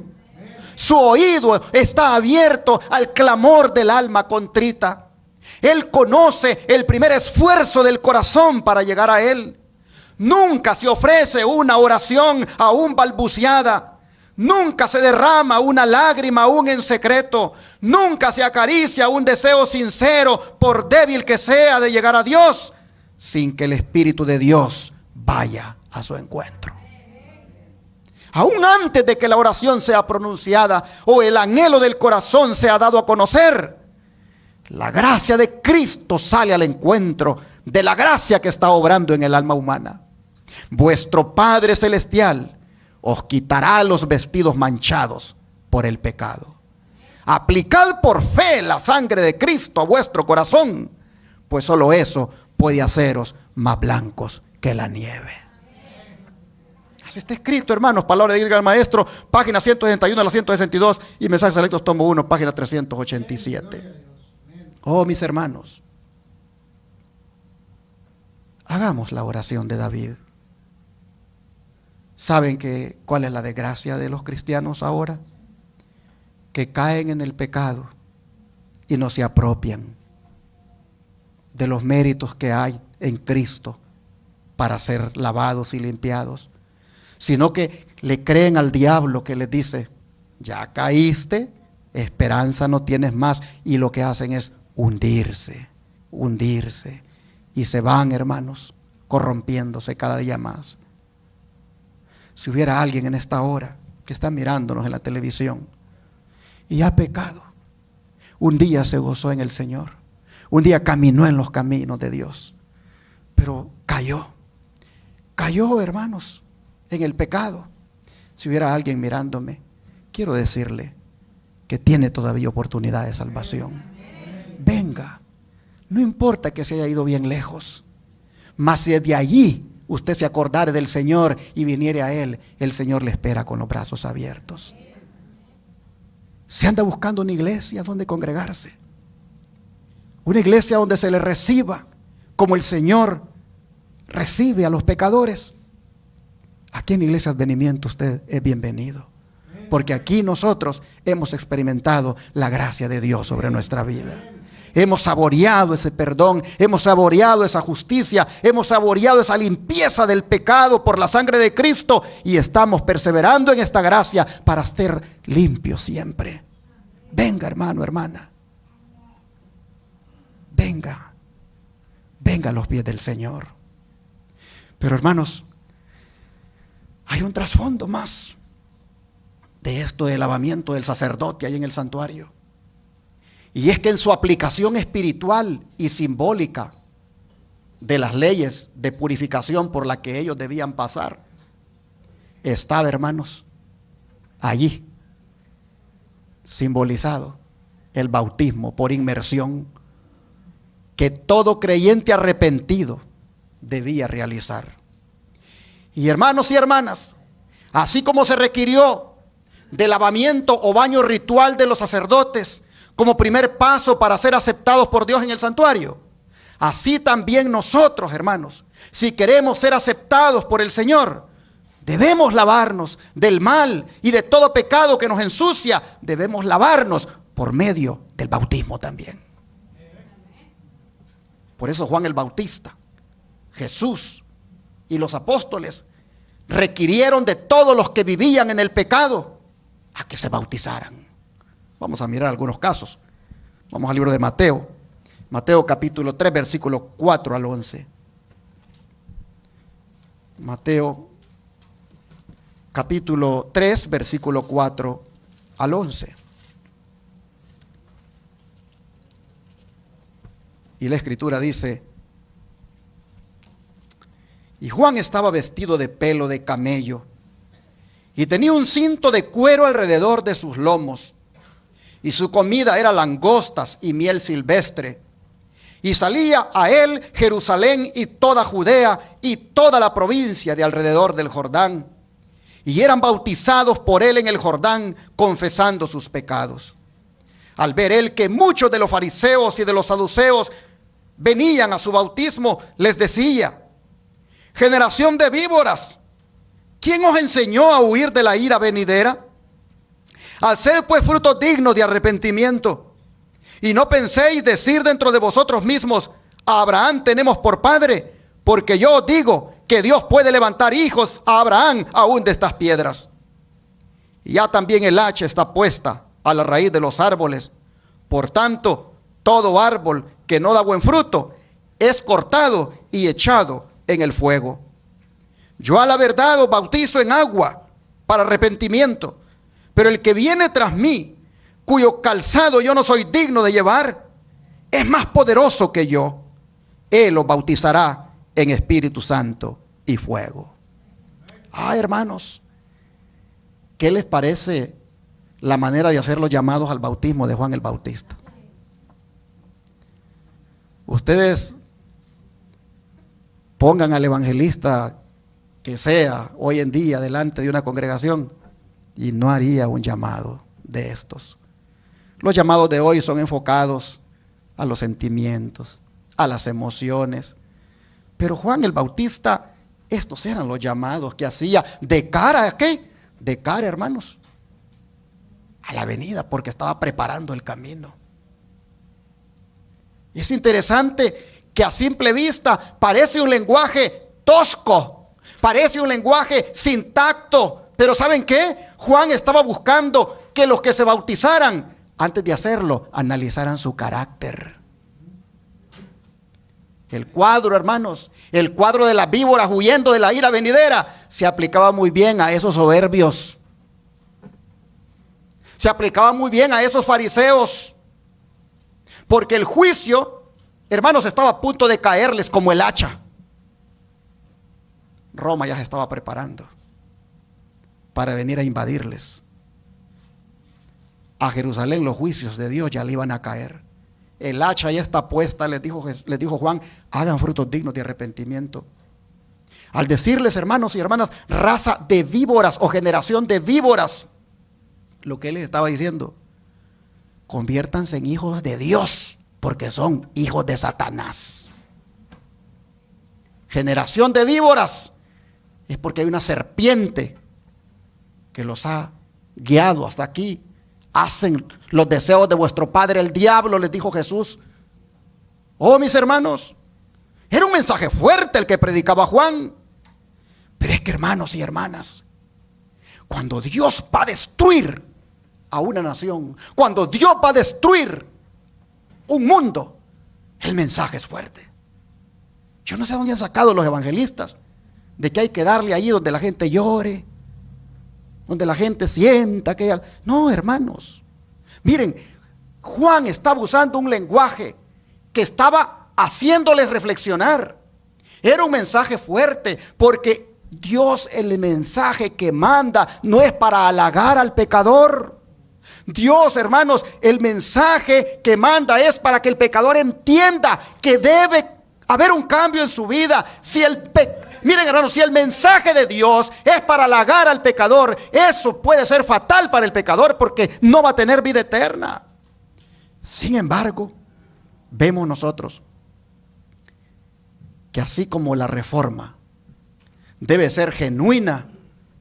[SPEAKER 1] Su oído está abierto al clamor del alma contrita. Él conoce el primer esfuerzo del corazón para llegar a Él. Nunca se ofrece una oración aún balbuceada. Nunca se derrama una lágrima aún en secreto. Nunca se acaricia un deseo sincero, por débil que sea, de llegar a Dios, sin que el Espíritu de Dios vaya a su encuentro. Aún antes de que la oración sea pronunciada o el anhelo del corazón sea dado a conocer, la gracia de Cristo sale al encuentro de la gracia que está obrando en el alma humana. Vuestro Padre Celestial os quitará los vestidos manchados por el pecado. Aplicad por fe la sangre de Cristo a vuestro corazón, pues solo eso puede haceros más blancos que la nieve. Así está escrito, hermanos. Palabra de Irga al Maestro, página 161 a la 162, y Mensajes Selectos, tomo 1, página 387. Oh, mis hermanos, Hagamos la oración de David. ¿Saben cuál es la desgracia de los cristianos ahora? Que caen en el pecado y no se apropian de los méritos que hay en Cristo para ser lavados y limpiados, sino que le creen al diablo que les dice: ya caíste, esperanza no tienes más, y lo que hacen es hundirse, y se van, hermanos, corrompiéndose cada día más. Si hubiera alguien en esta hora que está mirándonos en la televisión y ha pecado, un día se gozó en el Señor, un día caminó en los caminos de Dios, pero cayó, hermanos, en el pecado. Si hubiera alguien mirándome, quiero decirle que tiene todavía oportunidad de salvación. Venga, no importa que se haya ido bien lejos, mas si desde allí usted se acordare del Señor y viniere a Él, el Señor le espera con los brazos abiertos. Se anda buscando una iglesia donde congregarse, una iglesia donde se le reciba como el Señor recibe a los pecadores. Aquí en Iglesia Advenimiento usted es bienvenido, porque aquí nosotros hemos experimentado la gracia de Dios sobre nuestra vida. Hemos saboreado ese perdón, hemos saboreado esa justicia, hemos saboreado esa limpieza del pecado por la sangre de Cristo, y estamos perseverando en esta gracia para ser limpios siempre. Venga, hermano, hermana, venga a los pies del Señor. Pero, hermanos, hay un trasfondo más de esto del lavamiento del sacerdote ahí en el santuario. Y es que en su aplicación espiritual y simbólica de las leyes de purificación por la que ellos debían pasar, estaba, hermanos, allí simbolizado el bautismo por inmersión que todo creyente arrepentido debía realizar. Y hermanos y hermanas, así como se requirió del lavamiento o baño ritual de los sacerdotes como primer paso para ser aceptados por Dios en el santuario, así también nosotros, hermanos, si queremos ser aceptados por el Señor, debemos lavarnos del mal y de todo pecado que nos ensucia. Debemos lavarnos por medio del bautismo también. Por eso Juan el Bautista, Jesús y los apóstoles requirieron de todos los que vivían en el pecado a que se bautizaran. Vamos a mirar algunos casos. Vamos al libro de Mateo. Mateo capítulo 3, versículo 4 al 11. Mateo capítulo 3, versículo 4 al 11. Y la escritura dice: y Juan estaba vestido de pelo de camello y tenía un cinto de cuero alrededor de sus lomos, y su comida era langostas y miel silvestre. Y salía a él Jerusalén y toda Judea y toda la provincia de alrededor del Jordán, y eran bautizados por él en el Jordán, confesando sus pecados. Al ver él que muchos de los fariseos y de los saduceos venían a su bautismo, les decía: generación de víboras, ¿quién os enseñó a huir de la ira venidera? Haced pues frutos dignos de arrepentimiento, y no penséis decir dentro de vosotros mismos: a Abraham tenemos por padre, porque yo os digo que Dios puede levantar hijos a Abraham aún de estas piedras. Y ya también el hacha está puesta a la raíz de los árboles. Por tanto, todo árbol que no da buen fruto es cortado y echado en el fuego. Yo a la verdad os bautizo en agua para arrepentimiento, pero el que viene tras mí, cuyo calzado yo no soy digno de llevar, es más poderoso que yo. Él os bautizará en Espíritu Santo y fuego. Hermanos, ¿qué les parece la manera de hacer los llamados al bautismo de Juan el Bautista? Ustedes pongan al evangelista que sea hoy en día delante de una congregación y no haría un llamado de estos. Los llamados de hoy son enfocados a los sentimientos, a las emociones. Pero Juan el Bautista, estos eran los llamados que hacía de cara ¿a qué? De cara, hermanos, a la venida, porque estaba preparando el camino. Y es interesante que a simple vista parece un lenguaje tosco, parece un lenguaje sin tacto, pero ¿saben qué? Juan estaba buscando que los que se bautizaran, antes de hacerlo, analizaran su carácter. El cuadro, hermanos, el cuadro de las víboras huyendo de la ira venidera, se aplicaba muy bien a esos soberbios. Se aplicaba muy bien a esos fariseos. Porque el juicio, hermanos, estaba a punto de caerles como el hacha. Roma ya se estaba preparando para venir a invadirles. A Jerusalén los juicios de Dios ya le iban a caer. El hacha ya está puesta, les dijo Juan, hagan frutos dignos de arrepentimiento. Al decirles, hermanos y hermanas, raza de víboras o generación de víboras, lo que él les estaba diciendo, conviértanse en hijos de Dios, porque son hijos de Satanás. Generación de víboras, es porque hay una serpiente que los ha guiado hasta aquí. Hacen los deseos de vuestro padre el diablo, les dijo Jesús. Oh, mis hermanos, era un mensaje fuerte el que predicaba Juan. Pero es que, hermanos y hermanas, cuando Dios va a destruir a una nación, cuando Dios va a destruir un mundo, el mensaje es fuerte. Yo no sé dónde han sacado los evangelistas de que hay que darle allí donde la gente llore, donde la gente sienta que no, hermanos, miren, Juan estaba usando un lenguaje que estaba haciéndoles reflexionar. Era un mensaje fuerte, porque Dios, el mensaje que manda no es para halagar al pecador. Dios, hermanos, el mensaje que manda es para que el pecador entienda que debe haber un cambio en su vida. Miren, hermanos, si el mensaje de Dios es para halagar al pecador, eso puede ser fatal para el pecador, porque no va a tener vida eterna. Sin embargo, vemos nosotros que así como la reforma debe ser genuina,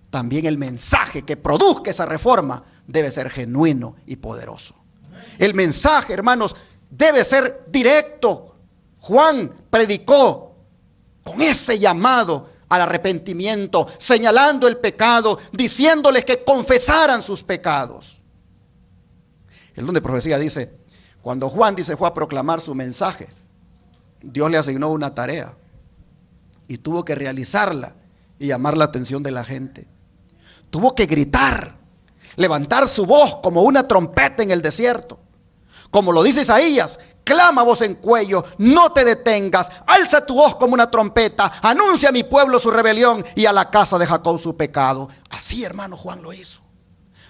[SPEAKER 1] también el mensaje que produzca esa reforma debe ser genuino y poderoso. El mensaje, hermanos, debe ser directo. Juan predicó con ese llamado al arrepentimiento, señalando el pecado, diciéndoles que confesaran sus pecados. El don de profecía dice, cuando Juan fue a proclamar su mensaje, Dios le asignó una tarea y tuvo que realizarla y llamar la atención de la gente. Tuvo que gritar, levantar su voz como una trompeta en el desierto. Como lo dice Isaías, clama voz en cuello, no te detengas, alza tu voz como una trompeta, anuncia a mi pueblo su rebelión y a la casa de Jacob su pecado. Así, hermano, Juan lo hizo.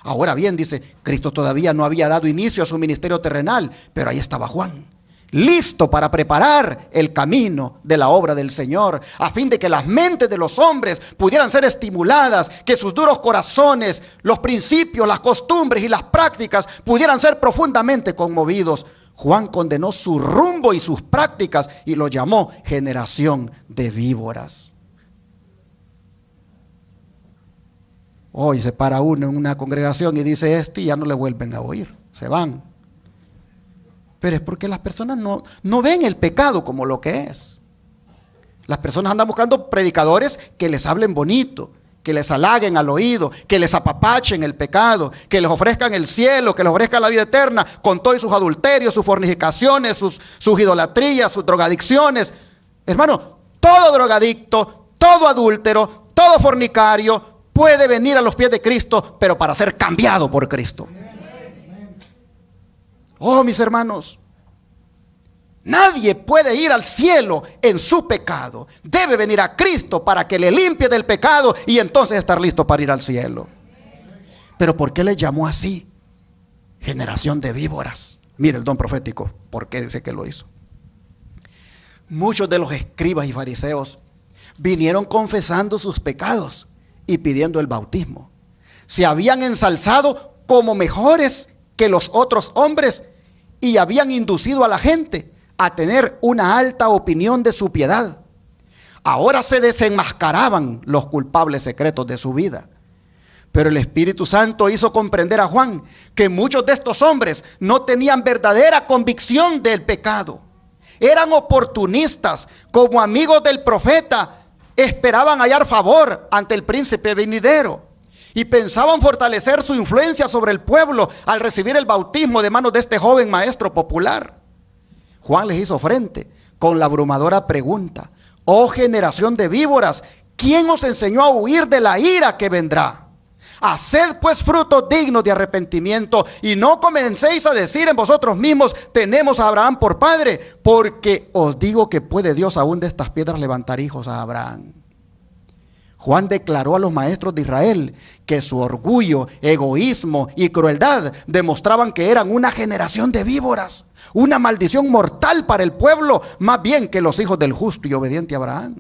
[SPEAKER 1] Ahora bien, dice, Cristo todavía no había dado inicio a su ministerio terrenal, pero ahí estaba Juan, listo para preparar el camino de la obra del Señor, a fin de que las mentes de los hombres pudieran ser estimuladas, que sus duros corazones, los principios, las costumbres y las prácticas pudieran ser profundamente conmovidos. Juan condenó su rumbo y sus prácticas y lo llamó generación de víboras. Hoy se para uno en una congregación y dice esto y ya no le vuelven a oír, se van. Pero es porque las personas no ven el pecado como lo que es. Las personas andan buscando predicadores que les hablen bonito, que les halaguen al oído, que les apapachen el pecado, que les ofrezcan el cielo, que les ofrezcan la vida eterna, con todos sus adulterios, sus fornicaciones, sus idolatrías, sus drogadicciones. Hermano, todo drogadicto, todo adúltero, todo fornicario puede venir a los pies de Cristo, pero para ser cambiado por Cristo. Oh, mis hermanos, nadie puede ir al cielo en su pecado. Debe venir a Cristo para que le limpie del pecado y entonces estar listo para ir al cielo. Pero ¿por qué le llamó así? Generación de víboras. Mire el don profético, ¿por qué dice que lo hizo? Muchos de los escribas y fariseos vinieron confesando sus pecados y pidiendo el bautismo. Se habían ensalzado como mejores que los otros hombres y habían inducido a la gente a tener una alta opinión de su piedad. Ahora se desenmascaraban los culpables secretos de su vida. Pero el Espíritu Santo hizo comprender a Juan que muchos de estos hombres no tenían verdadera convicción del pecado. Eran oportunistas, como amigos del profeta, esperaban hallar favor ante el príncipe venidero y pensaban fortalecer su influencia sobre el pueblo al recibir el bautismo de manos de este joven maestro popular. Juan les hizo frente con la abrumadora pregunta: oh generación de víboras, ¿quién os enseñó a huir de la ira que vendrá? Haced pues frutos dignos de arrepentimiento y no comencéis a decir en vosotros mismos: tenemos a Abraham por padre, porque os digo que puede Dios aún de estas piedras levantar hijos a Abraham. Juan declaró a los maestros de Israel que su orgullo, egoísmo y crueldad demostraban que eran una generación de víboras, una maldición mortal para el pueblo, más bien que los hijos del justo y obediente Abraham.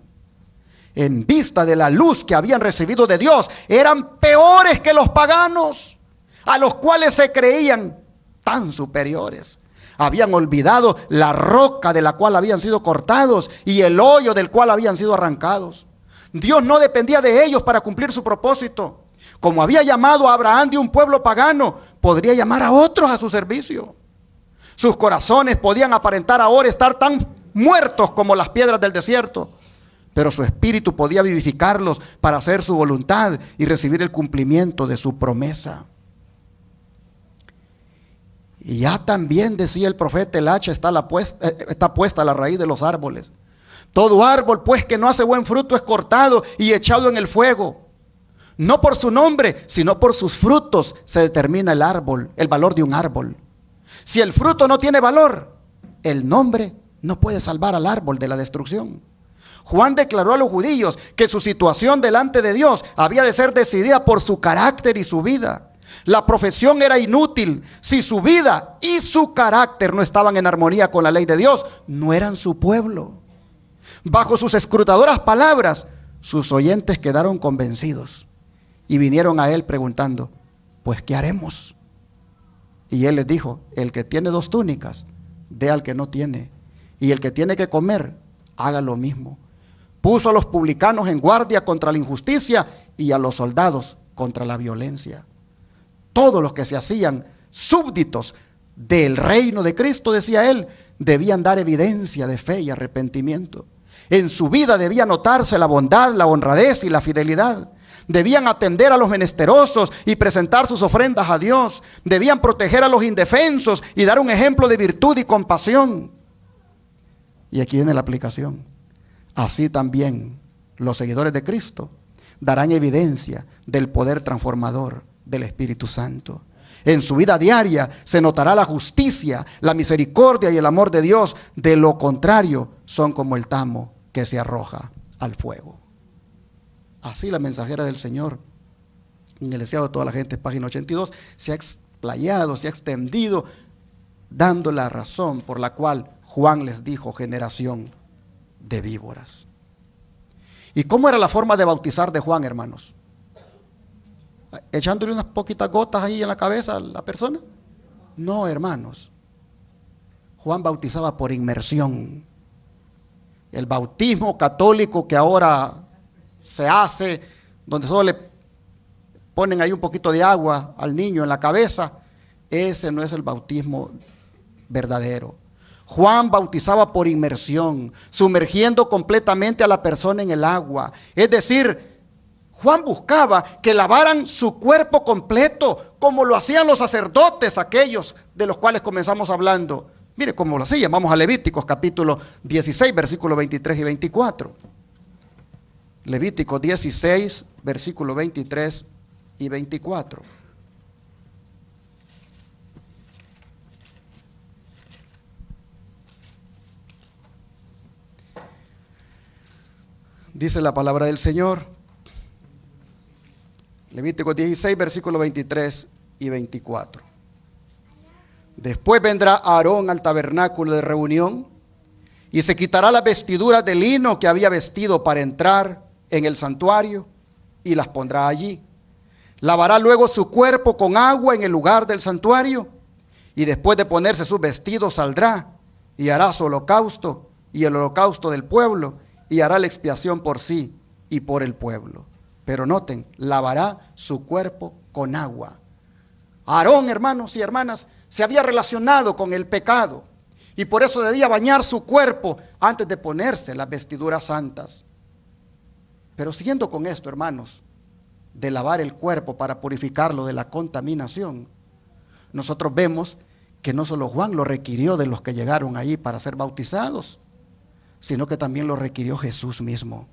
[SPEAKER 1] En vista de la luz que habían recibido de Dios, eran peores que los paganos, a los cuales se creían tan superiores. Habían olvidado la roca de la cual habían sido cortados y el hoyo del cual habían sido arrancados. Dios no dependía de ellos para cumplir su propósito. Como había llamado a Abraham de un pueblo pagano, podría llamar a otros a su servicio. Sus corazones podían aparentar ahora estar tan muertos como las piedras del desierto, pero su espíritu podía vivificarlos para hacer su voluntad y recibir el cumplimiento de su promesa. Y ya también decía el profeta: el hacha está puesta a la raíz de los árboles. Todo árbol pues que no hace buen fruto es cortado y echado en el fuego. No por su nombre, sino por sus frutos se determina el árbol, el valor de un árbol. Si el fruto no tiene valor, el nombre no puede salvar al árbol de la destrucción. Juan declaró a los judíos que su situación delante de Dios había de ser decidida por su carácter y su vida. La profesión era inútil si su vida y su carácter no estaban en armonía con la ley de Dios. No eran su pueblo. Bajo sus escrutadoras palabras, sus oyentes quedaron convencidos y vinieron a él preguntando: pues ¿qué haremos? Y él les dijo: el que tiene 2 túnicas, dé al que no tiene, y el que tiene que comer, haga lo mismo. Puso a los publicanos en guardia contra la injusticia y a los soldados contra la violencia. Todos los que se hacían súbditos del reino de Cristo, decía él, debían dar evidencia de fe y arrepentimiento. En su vida debía notarse la bondad, la honradez y la fidelidad. Debían atender a los menesterosos y presentar sus ofrendas a Dios. Debían proteger a los indefensos y dar un ejemplo de virtud y compasión. Y aquí viene la aplicación. Así también los seguidores de Cristo darán evidencia del poder transformador del Espíritu Santo. En su vida diaria se notará la justicia, la misericordia y el amor de Dios. De lo contrario, son como el tamo que se arroja al fuego. Así la mensajera del Señor, en el deseado de toda la gente, página 82, se ha explayado, se ha extendido, dando la razón por la cual Juan les dijo: generación de víboras. ¿Y cómo era la forma de bautizar de Juan, hermanos? ¿Echándole unas poquitas gotas ahí en la cabeza a la persona? No, hermanos. Juan bautizaba por inmersión. El bautismo católico que ahora se hace, donde solo le ponen ahí un poquito de agua al niño en la cabeza, ese no es el bautismo verdadero. Juan bautizaba por inmersión, sumergiendo completamente a la persona en el agua. Es decir, Juan buscaba que lavaran su cuerpo completo, como lo hacían los sacerdotes, aquellos de los cuales comenzamos hablando. Mire cómo lo hacían. Vamos a Levíticos capítulo 16, versículos 23 y 24. Levíticos 16, versículos 23 y 24. Dice la palabra del Señor. Levíticos 16, versículos 23 y 24. Después vendrá Aarón al tabernáculo de reunión y se quitará las vestiduras de lino que había vestido para entrar en el santuario y las pondrá allí. Lavará luego su cuerpo con agua en el lugar del santuario y después de ponerse sus vestidos saldrá y hará su holocausto y el holocausto del pueblo y hará la expiación por sí y por el pueblo. Pero noten, lavará su cuerpo con agua. Aarón, hermanos y hermanas, se había relacionado con el pecado y por eso debía bañar su cuerpo antes de ponerse las vestiduras santas. Pero siguiendo con esto, hermanos, de lavar el cuerpo para purificarlo de la contaminación, nosotros vemos que no solo Juan lo requirió de los que llegaron allí para ser bautizados, sino que también lo requirió Jesús mismo.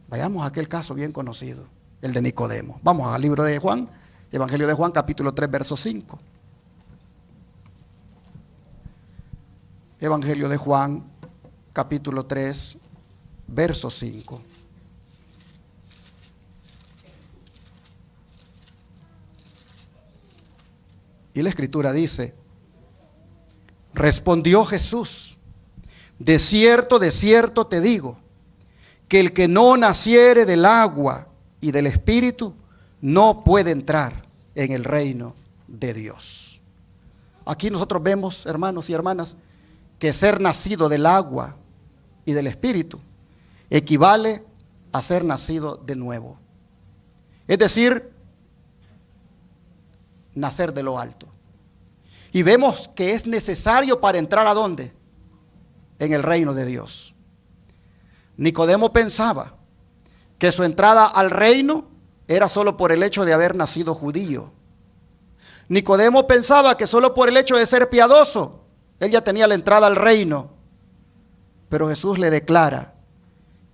[SPEAKER 1] Vayamos a aquel caso bien conocido, el de Nicodemo. Vamos al libro de Juan, Evangelio de Juan, capítulo 3, verso 5. Evangelio de Juan, capítulo 3, verso 5. Y la escritura dice: respondió Jesús, de cierto te digo, que el que no naciere del agua y del Espíritu no puede entrar en el reino de Dios. Aquí nosotros vemos, hermanos y hermanas, que ser nacido del agua y del Espíritu equivale a ser nacido de nuevo. Es decir, nacer de lo alto. Y vemos que es necesario para entrar ¿a dónde? En el reino de Dios. Nicodemo pensaba que su entrada al reino era solo por el hecho de haber nacido judío. Nicodemo pensaba que solo por el hecho de ser piadoso, él ya tenía la entrada al reino. Pero Jesús le declara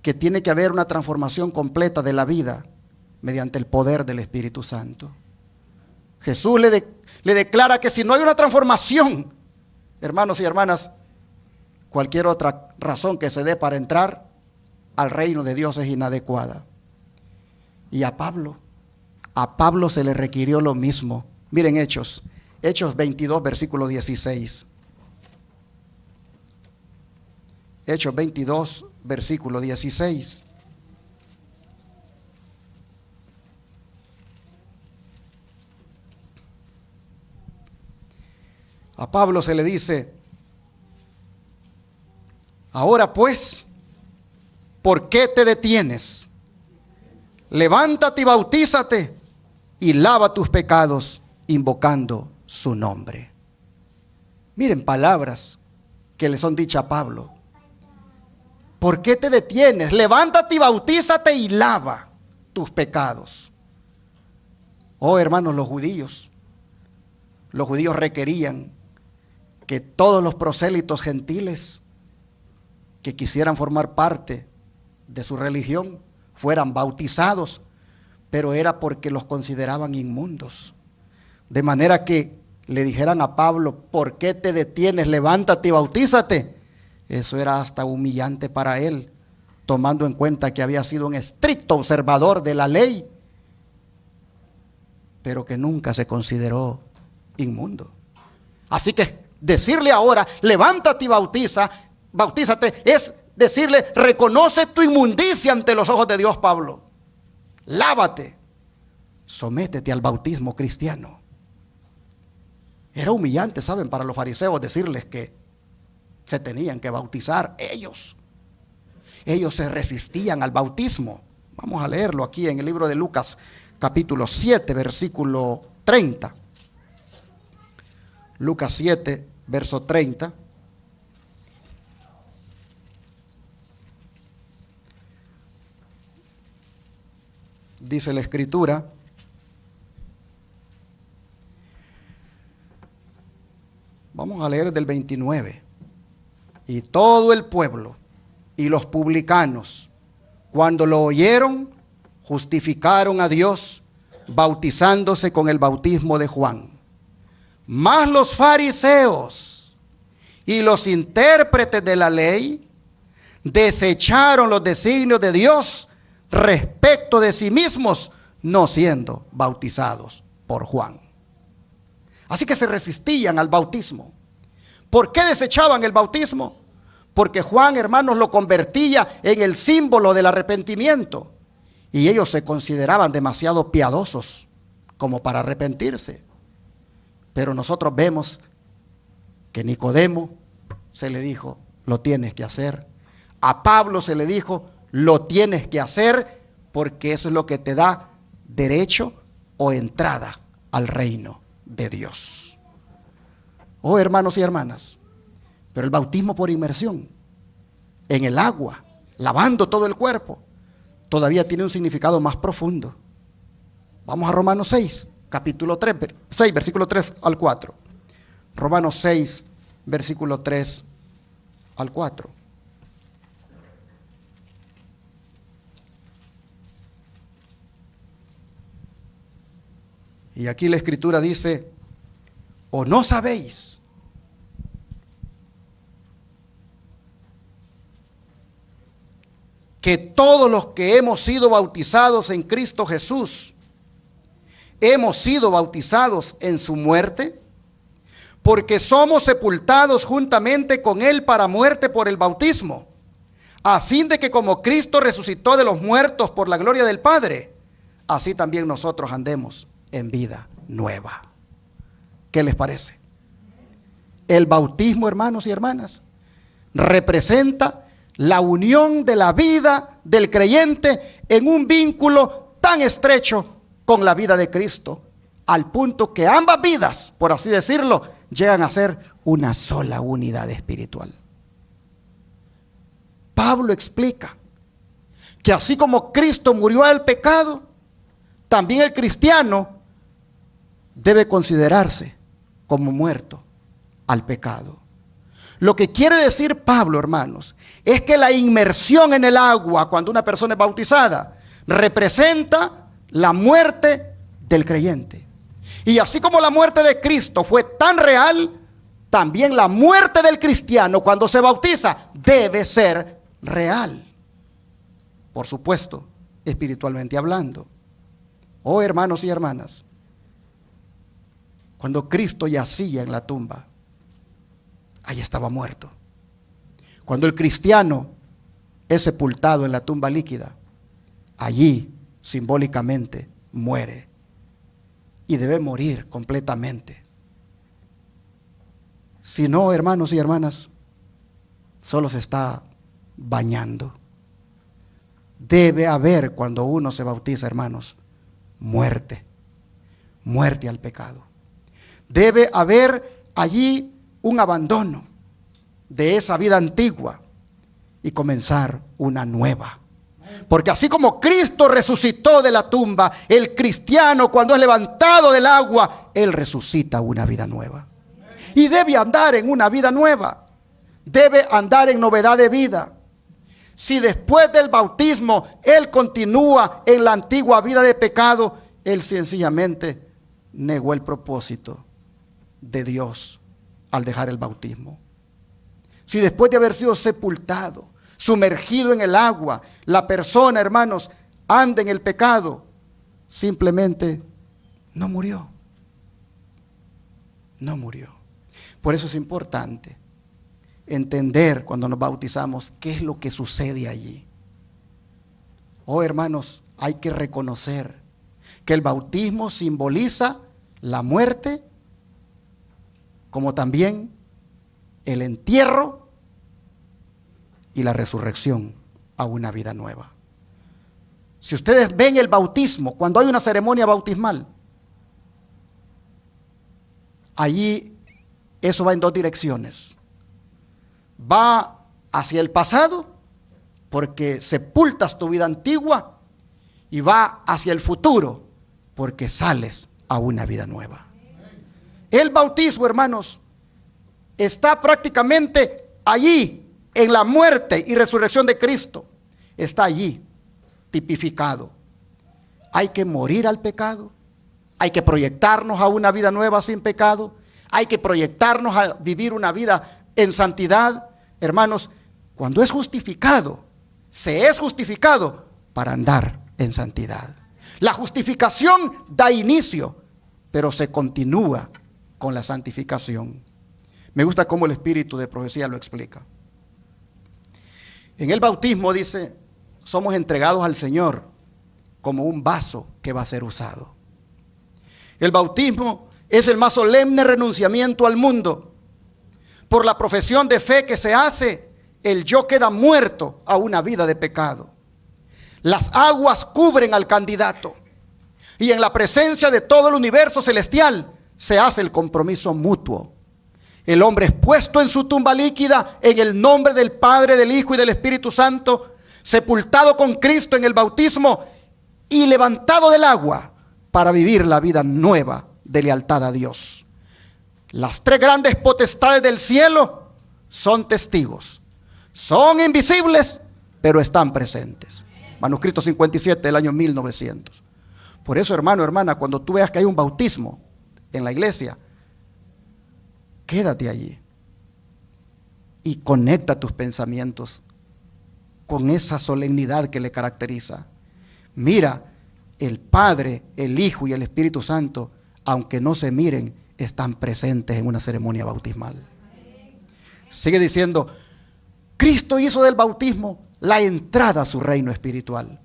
[SPEAKER 1] que tiene que haber una transformación completa de la vida mediante el poder del Espíritu Santo. Jesús le declara que si no hay una transformación, hermanos y hermanas, cualquier otra razón que se dé para entrar al reino de Dios es inadecuada. Y a Pablo se le requirió lo mismo. Miren Hechos 22, versículo 16. Hechos 22, versículo 16. A Pablo se le dice: ahora pues, ¿por qué te detienes? Levántate y bautízate y lava tus pecados invocando su nombre. Miren palabras que le son dichas a Pablo. ¿Por qué te detienes? Levántate y bautízate y lava tus pecados. Oh, hermanos, los judíos requerían que todos los prosélitos gentiles que quisieran formar parte de su religión fueran bautizados, pero era porque los consideraban inmundos. De manera que le dijeran a Pablo: ¿por qué te detienes? Levántate y bautízate. Eso era hasta humillante para él, tomando en cuenta que había sido un estricto observador de la ley, pero que nunca se consideró inmundo. Así que decirle ahora: levántate y bautízate, es decirle: reconoce tu inmundicia ante los ojos de Dios, Pablo. Lávate, sométete al bautismo cristiano. Era humillante, ¿saben?, para los fariseos decirles que se tenían que bautizar ellos. Ellos se resistían al bautismo. Vamos a leerlo aquí en el libro de Lucas, capítulo 7, versículo 30. Lucas 7, verso 30. Dice la escritura: vamos a leer del 29. Y todo el pueblo y los publicanos, cuando lo oyeron, justificaron a Dios, bautizándose con el bautismo de Juan. Mas los fariseos y los intérpretes de la ley desecharon los designios de Dios respecto de sí mismos, no siendo bautizados por Juan. Así que se resistían al bautismo. ¿Por qué desechaban el bautismo? Porque Juan, hermanos, lo convertía en el símbolo del arrepentimiento. Y ellos se consideraban demasiado piadosos como para arrepentirse. Pero nosotros vemos que Nicodemo se le dijo: lo tienes que hacer. A Pablo se le dijo, lo tienes que hacer porque eso es lo que te da derecho o entrada al reino de Dios. Oh, hermanos y hermanas, pero el bautismo por inmersión en el agua, lavando todo el cuerpo, todavía tiene un significado más profundo. Vamos a Romanos 6, capítulo 3, 6, versículo 3 al 4. Romanos 6, versículo 3 al 4. Y aquí la escritura dice, ¿o no sabéis que todos los que hemos sido bautizados en Cristo Jesús, hemos sido bautizados en su muerte? Porque somos sepultados juntamente con Él para muerte por el bautismo, a fin de que como Cristo resucitó de los muertos por la gloria del Padre, así también nosotros andemos en vida nueva. ¿Qué les parece? El bautismo, hermanos y hermanas, representa la unión de la vida del creyente en un vínculo tan estrecho con la vida de Cristo, al punto que ambas vidas, por así decirlo, llegan a ser una sola unidad espiritual. Pablo explica que así como Cristo murió al pecado, también el cristiano debe considerarse como muerto al pecado. Lo que quiere decir Pablo, hermanos, es que la inmersión en el agua cuando una persona es bautizada representa la muerte del creyente. Y así como la muerte de Cristo fue tan real, también la muerte del cristiano cuando se bautiza debe ser real. Por supuesto, espiritualmente hablando. Oh, hermanos y hermanas, cuando Cristo yacía en la tumba, ahí estaba muerto. Cuando el cristiano es sepultado en la tumba líquida, allí simbólicamente muere. Y debe morir completamente. Si no, hermanos y hermanas, solo se está bañando. Debe haber, cuando uno se bautiza, hermanos, muerte. Muerte al pecado. Debe haber allí un abandono de esa vida antigua y comenzar una nueva. Porque así como Cristo resucitó de la tumba, el cristiano cuando es levantado del agua, él resucita una vida nueva. Y debe andar en una vida nueva. Debe andar en novedad de vida. Si después del bautismo él continúa en la antigua vida de pecado, él sencillamente negó el propósito de Dios al dejar el bautismo. Si después de haber sido sepultado, sumergido en el agua, la persona, hermanos, anda en el pecado, simplemente no murió. No murió. Por eso es importante entender cuando nos bautizamos qué es lo que sucede allí. Oh, hermanos, hay que reconocer que el bautismo simboliza la muerte, como también el entierro y la resurrección a una vida nueva. Si ustedes ven el bautismo, cuando hay una ceremonia bautismal, allí eso va en dos direcciones. Va hacia el pasado, porque sepultas tu vida antigua, y va hacia el futuro, porque sales a una vida nueva. El bautismo, hermanos, está prácticamente allí, en la muerte y resurrección de Cristo. Está allí, tipificado. Hay que morir al pecado. Hay que proyectarnos a una vida nueva sin pecado. Hay que proyectarnos a vivir una vida en santidad. Hermanos, cuando es justificado, se es justificado para andar en santidad. La justificación da inicio, pero se continúa con la santificación. Me gusta cómo el espíritu de profecía lo explica. En el bautismo dice, somos entregados al Señor como un vaso que va a ser usado. El bautismo es el más solemne renunciamiento al mundo por la profesión de fe que se hace el yo queda muerto a una vida de pecado. Las aguas cubren al candidato y en la presencia de todo el universo celestial se hace el compromiso mutuo. El hombre es puesto en su tumba líquida en el nombre del Padre, del Hijo y del Espíritu Santo, sepultado con Cristo en el bautismo y levantado del agua para vivir la vida nueva de lealtad a Dios. Las tres grandes potestades del cielo son testigos. Son invisibles, pero están presentes. Manuscrito 57 del año 1900. Por eso, hermano, hermana, cuando tú veas que hay un bautismo en la iglesia, quédate allí y conecta tus pensamientos con esa solemnidad que le caracteriza. Mira, el Padre, el Hijo y el Espíritu Santo, aunque no se miren, están presentes en una ceremonia bautismal. Sigue diciendo, Cristo hizo del bautismo la entrada a su reino espiritual.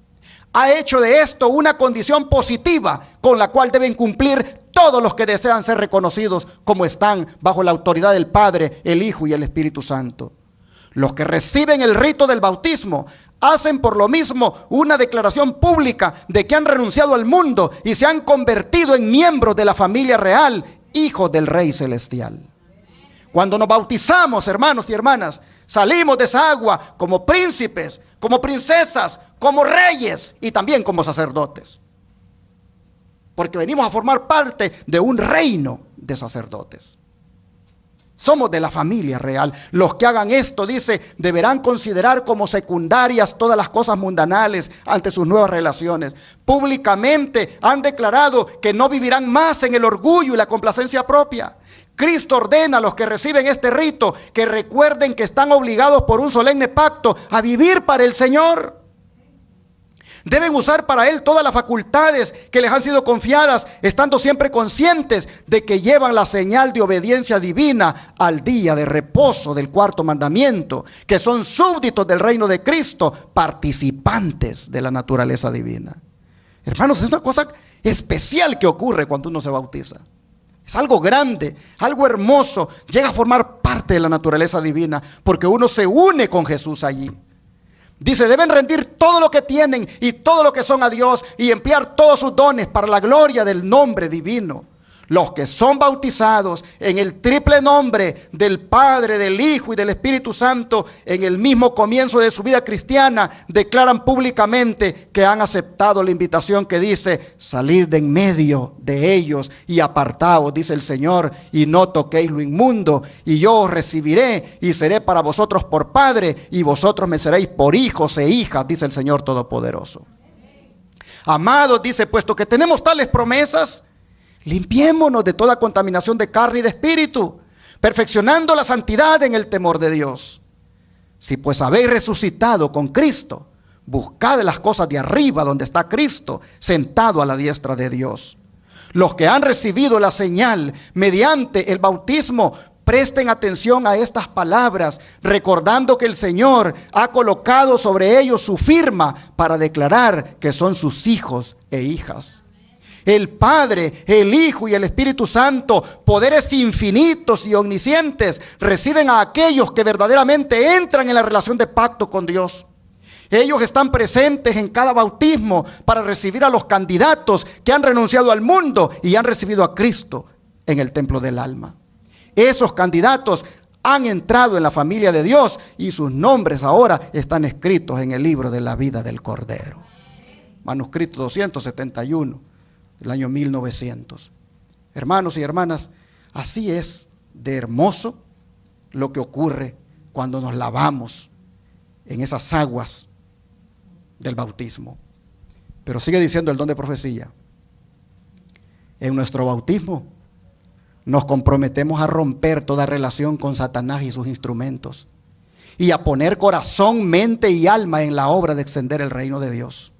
[SPEAKER 1] Ha hecho de esto una condición positiva con la cual deben cumplir todos los que desean ser reconocidos como están bajo la autoridad del Padre, el Hijo y el Espíritu Santo. Los que reciben el rito del bautismo hacen por lo mismo una declaración pública de que han renunciado al mundo y se han convertido en miembros de la familia real, hijos del Rey Celestial. Cuando nos bautizamos, hermanos y hermanas, salimos de esa agua como príncipes, como princesas, como reyes y también como sacerdotes. Porque venimos a formar parte de un reino de sacerdotes. Somos de la familia real. Los que hagan esto, dice, deberán considerar como secundarias todas las cosas mundanales ante sus nuevas relaciones. Públicamente han declarado que no vivirán más en el orgullo y la complacencia propia. Cristo ordena a los que reciben este rito que recuerden que están obligados por un solemne pacto a vivir para el Señor. Deben usar para Él todas las facultades que les han sido confiadas, estando siempre conscientes de que llevan la señal de obediencia divina al día de reposo del cuarto mandamiento, que son súbditos del reino de Cristo, participantes de la naturaleza divina. Hermanos, es una cosa especial que ocurre cuando uno se bautiza. Es algo grande, algo hermoso, llega a formar parte de la naturaleza divina, porque uno se une con Jesús allí. Dice, deben rendir todo lo que tienen y todo lo que son a Dios y emplear todos sus dones para la gloria del nombre divino. Los que son bautizados en el triple nombre del Padre, del Hijo y del Espíritu Santo en el mismo comienzo de su vida cristiana, declaran públicamente que han aceptado la invitación que dice, salid de en medio de ellos y apartaos, dice el Señor, y no toquéis lo inmundo, y yo os recibiré y seré para vosotros por Padre, y vosotros me seréis por hijos e hijas, dice el Señor Todopoderoso. Amados, dice, puesto que tenemos tales promesas, limpiémonos de toda contaminación de carne y de espíritu, perfeccionando la santidad en el temor de Dios. Si pues habéis resucitado con Cristo, buscad las cosas de arriba donde está Cristo, sentado a la diestra de Dios. Los que han recibido la señal mediante el bautismo, presten atención a estas palabras, recordando que el Señor ha colocado sobre ellos su firma para declarar que son sus hijos e hijas. El Padre, el Hijo y el Espíritu Santo, poderes infinitos y omniscientes, reciben a aquellos que verdaderamente entran en la relación de pacto con Dios. Ellos están presentes en cada bautismo para recibir a los candidatos que han renunciado al mundo y han recibido a Cristo en el templo del alma. Esos candidatos han entrado en la familia de Dios y sus nombres ahora están escritos en el libro de la vida del Cordero. Manuscrito 271. El año 1900. Hermanos y hermanas, así es de hermoso lo que ocurre cuando nos lavamos en esas aguas del bautismo. Pero sigue diciendo el don de profecía. En nuestro bautismo nos comprometemos a romper toda relación con Satanás y sus instrumentos y a poner corazón, mente y alma en la obra de extender el reino de Dios.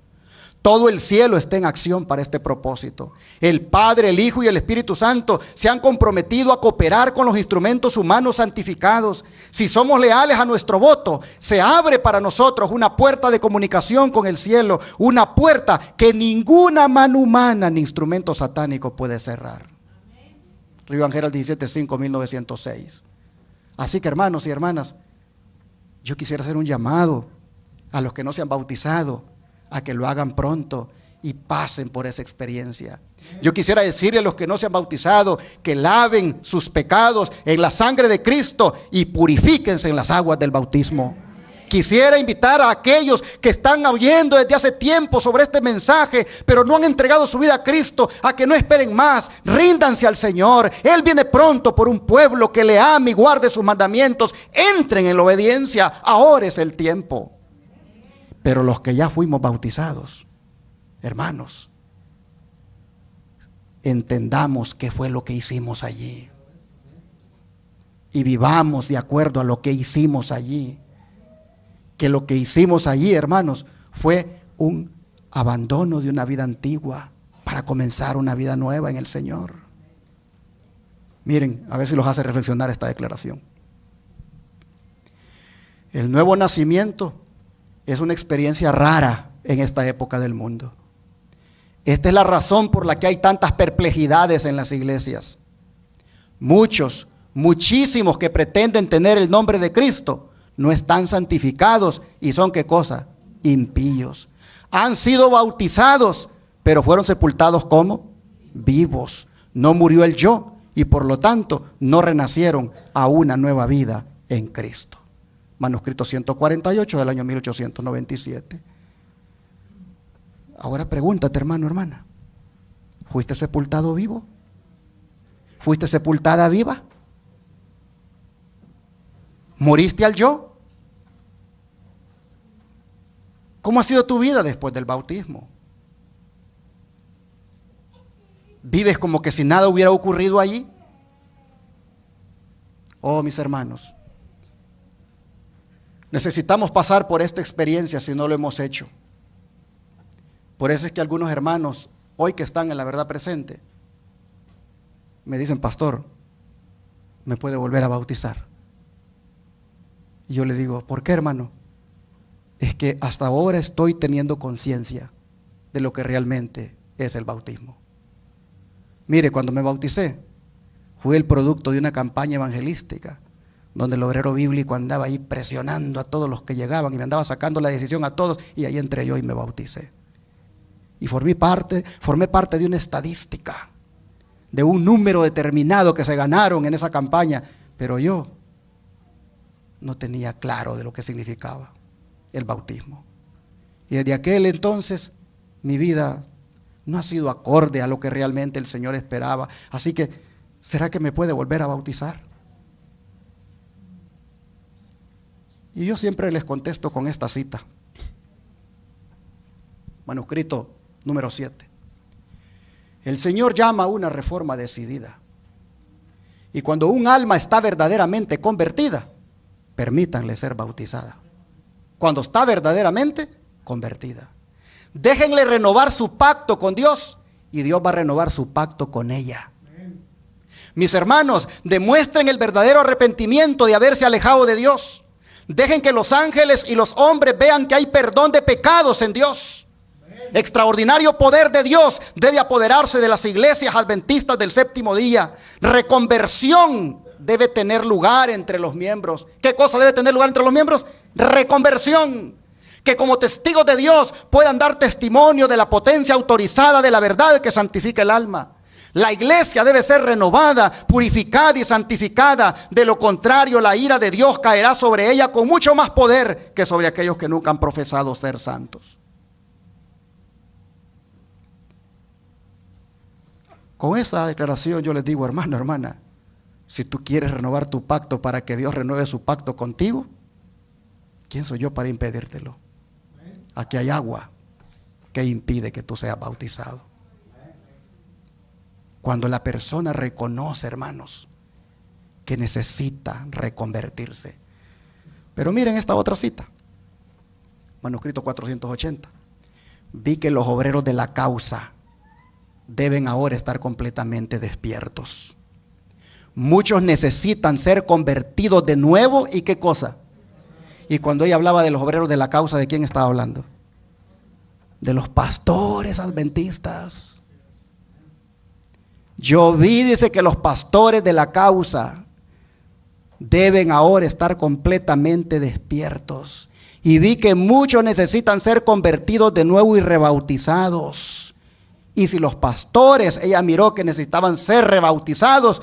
[SPEAKER 1] Todo el cielo está en acción para este propósito. El Padre, el Hijo y el Espíritu Santo se han comprometido a cooperar con los instrumentos humanos santificados. Si somos leales a nuestro voto, se abre para nosotros una puerta de comunicación con el cielo, una puerta que ninguna mano humana ni instrumento satánico puede cerrar. Río Ángel 17:5, 1906. Así que, hermanos y hermanas, Yo quisiera hacer un llamado a los que no se han bautizado, a que lo hagan pronto y pasen por esa experiencia. Yo quisiera decirle a los que no se han bautizado que laven sus pecados en la sangre de Cristo y purifíquense en las aguas del bautismo. Quisiera invitar a aquellos que están oyendo desde hace tiempo sobre este mensaje, pero no han entregado su vida a Cristo, a que no esperen más. Ríndanse al Señor. Él viene pronto por un pueblo que le ame y guarde sus mandamientos. Entren en la obediencia. Ahora es el tiempo. Pero los que ya fuimos bautizados, hermanos, entendamos qué fue lo que hicimos allí y vivamos de acuerdo a lo que hicimos allí. Que lo que hicimos allí, hermanos, fue un abandono de una vida antigua para comenzar una vida nueva en el Señor. Miren, a ver si los hace reflexionar esta declaración. El nuevo nacimiento es una experiencia rara en esta época del mundo. Esta es la razón por la que hay tantas perplejidades en las iglesias. Muchísimos que pretenden tener el nombre de Cristo no están santificados y son, ¿qué cosa? Impíos. Han sido bautizados, pero fueron sepultados como vivos. No murió el yo y por lo tanto no renacieron a una nueva vida en Cristo. Manuscrito 148 del año 1897. Ahora pregúntate, hermano, hermana, ¿fuiste sepultado vivo? ¿Fuiste sepultada viva? ¿Moriste al yo? ¿Cómo ha sido tu vida después del bautismo? ¿Vives como que si nada hubiera ocurrido allí? Oh, mis hermanos, necesitamos pasar por esta experiencia si no lo hemos hecho. Por eso es que algunos hermanos, hoy que están en la verdad presente, me dicen: pastor, ¿me puede volver a bautizar? Y yo le digo: ¿por qué, hermano? Es que hasta ahora estoy teniendo conciencia de lo que realmente es el bautismo. Mire, cuando me bauticé, fui el producto de una campaña evangelística, donde el obrero bíblico andaba ahí presionando a todos los que llegaban y me andaba sacando la decisión a todos, y ahí entré yo y me bauticé. Y formé parte de una estadística, de un número determinado que se ganaron en esa campaña, pero yo no tenía claro de lo que significaba el bautismo. Y desde aquel entonces mi vida no ha sido acorde a lo que realmente el Señor esperaba. Así que, ¿será que me puede volver a bautizar? Y yo siempre les contesto con esta cita. Manuscrito número 7. El Señor llama a una reforma decidida. Y cuando un alma está verdaderamente convertida, permítanle ser bautizada. Cuando está verdaderamente convertida, déjenle renovar su pacto con Dios y Dios va a renovar su pacto con ella. Mis hermanos, demuestren el verdadero arrepentimiento de haberse alejado de Dios. Dejen que los ángeles y los hombres vean que hay perdón de pecados en Dios. Extraordinario poder de Dios debe apoderarse de las iglesias adventistas del séptimo día. Reconversión debe tener lugar entre los miembros. ¿Qué cosa debe tener lugar entre los miembros? Reconversión. Que como testigos de Dios puedan dar testimonio de la potencia autorizada de la verdad que santifica el alma. La iglesia debe ser renovada, purificada y santificada. De lo contrario, la ira de Dios caerá sobre ella con mucho más poder que sobre aquellos que nunca han profesado ser santos. Con esa declaración yo les digo: hermano, hermana, si tú quieres renovar tu pacto para que Dios renueve su pacto contigo, ¿quién soy yo para impedírtelo? Aquí hay agua que impide que tú seas bautizado. Cuando la persona reconoce, hermanos, que necesita reconvertirse. Pero miren esta otra cita. Manuscrito 480. Vi que los obreros de la causa deben ahora estar completamente despiertos. Muchos necesitan ser convertidos de nuevo. ¿Y qué cosa? Y cuando ella hablaba de los obreros de la causa, ¿de quién estaba hablando? De los pastores adventistas. Yo vi, dice, que los pastores de la causa deben ahora estar completamente despiertos. Y vi que muchos necesitan ser convertidos de nuevo y rebautizados. Y si los pastores, ella miró que necesitaban ser rebautizados,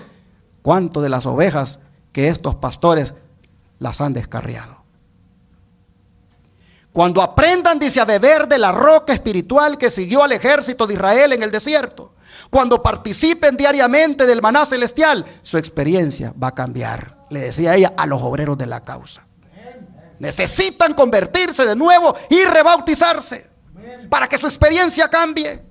[SPEAKER 1] ¿cuánto de las ovejas que estos pastores las han descarriado? Cuando aprendan, dice, a beber de la roca espiritual que siguió al ejército de Israel en el desierto, cuando participen diariamente del maná celestial, su experiencia va a cambiar. Le decía ella a los obreros de la causa. Necesitan convertirse de nuevo y rebautizarse para que su experiencia cambie.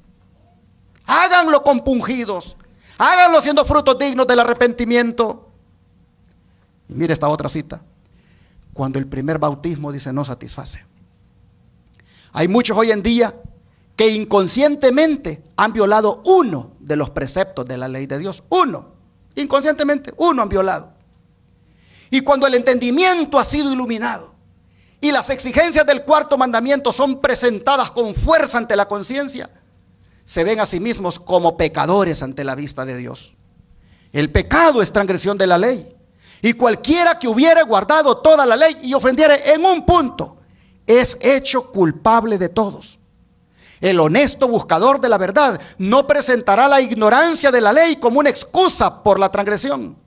[SPEAKER 1] Háganlo compungidos, háganlo siendo frutos dignos del arrepentimiento. Y mire esta otra cita. Cuando el primer bautismo, dice, no satisface. Hay muchos hoy en día que inconscientemente han violado uno de los preceptos de la ley de Dios. Uno, inconscientemente, uno han violado. Y cuando el entendimiento ha sido iluminado y las exigencias del cuarto mandamiento son presentadas con fuerza ante la conciencia, se ven a sí mismos como pecadores ante la vista de Dios. El pecado es transgresión de la ley. Y cualquiera que hubiere guardado toda la ley y ofendiere en un punto, es hecho culpable de todos. El honesto buscador de la verdad no presentará la ignorancia de la ley como una excusa por la transgresión.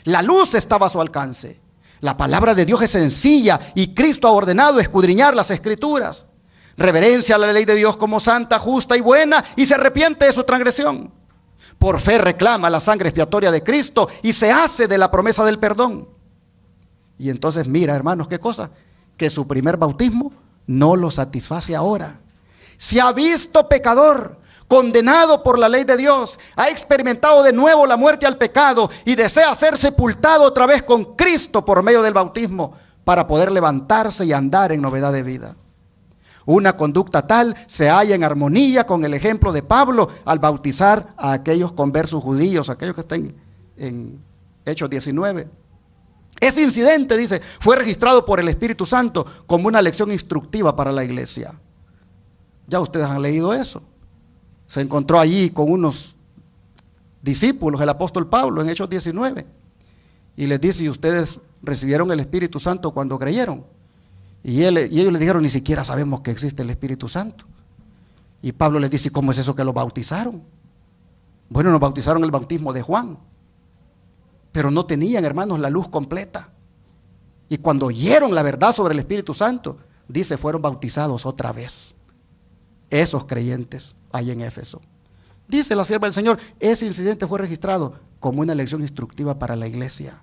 [SPEAKER 1] La luz estaba a su alcance. La palabra de Dios es sencilla y Cristo ha ordenado escudriñar las escrituras. Reverencia a la ley de Dios como santa, justa y buena y se arrepiente de su transgresión. Por fe reclama la sangre expiatoria de Cristo y se hace de la promesa del perdón. Y entonces mira, hermanos, qué cosa, que su primer bautismo no lo satisface ahora. Se ha visto pecador, condenado por la ley de Dios, ha experimentado de nuevo la muerte al pecado y desea ser sepultado otra vez con Cristo por medio del bautismo para poder levantarse y andar en novedad de vida. Una conducta tal se halla en armonía con el ejemplo de Pablo al bautizar a aquellos conversos judíos, aquellos que están en Hechos 19. Ese incidente, dice, fue registrado por el Espíritu Santo como una lección instructiva para la iglesia. Ya ustedes han leído eso. Se encontró allí con unos discípulos, el apóstol Pablo, en Hechos 19. Y les dice, ¿y ustedes recibieron el Espíritu Santo cuando creyeron? Y ellos le dijeron, ni siquiera sabemos que existe el Espíritu Santo. Y Pablo les dice, ¿cómo es eso que lo bautizaron? Bueno, nos bautizaron el bautismo de Juan. Pero no tenían, hermanos, la luz completa. Y cuando oyeron la verdad sobre el Espíritu Santo, dice, fueron bautizados otra vez. Esos creyentes ahí en Éfeso. Dice la sierva del Señor, ese incidente fue registrado como una lección instructiva para la iglesia.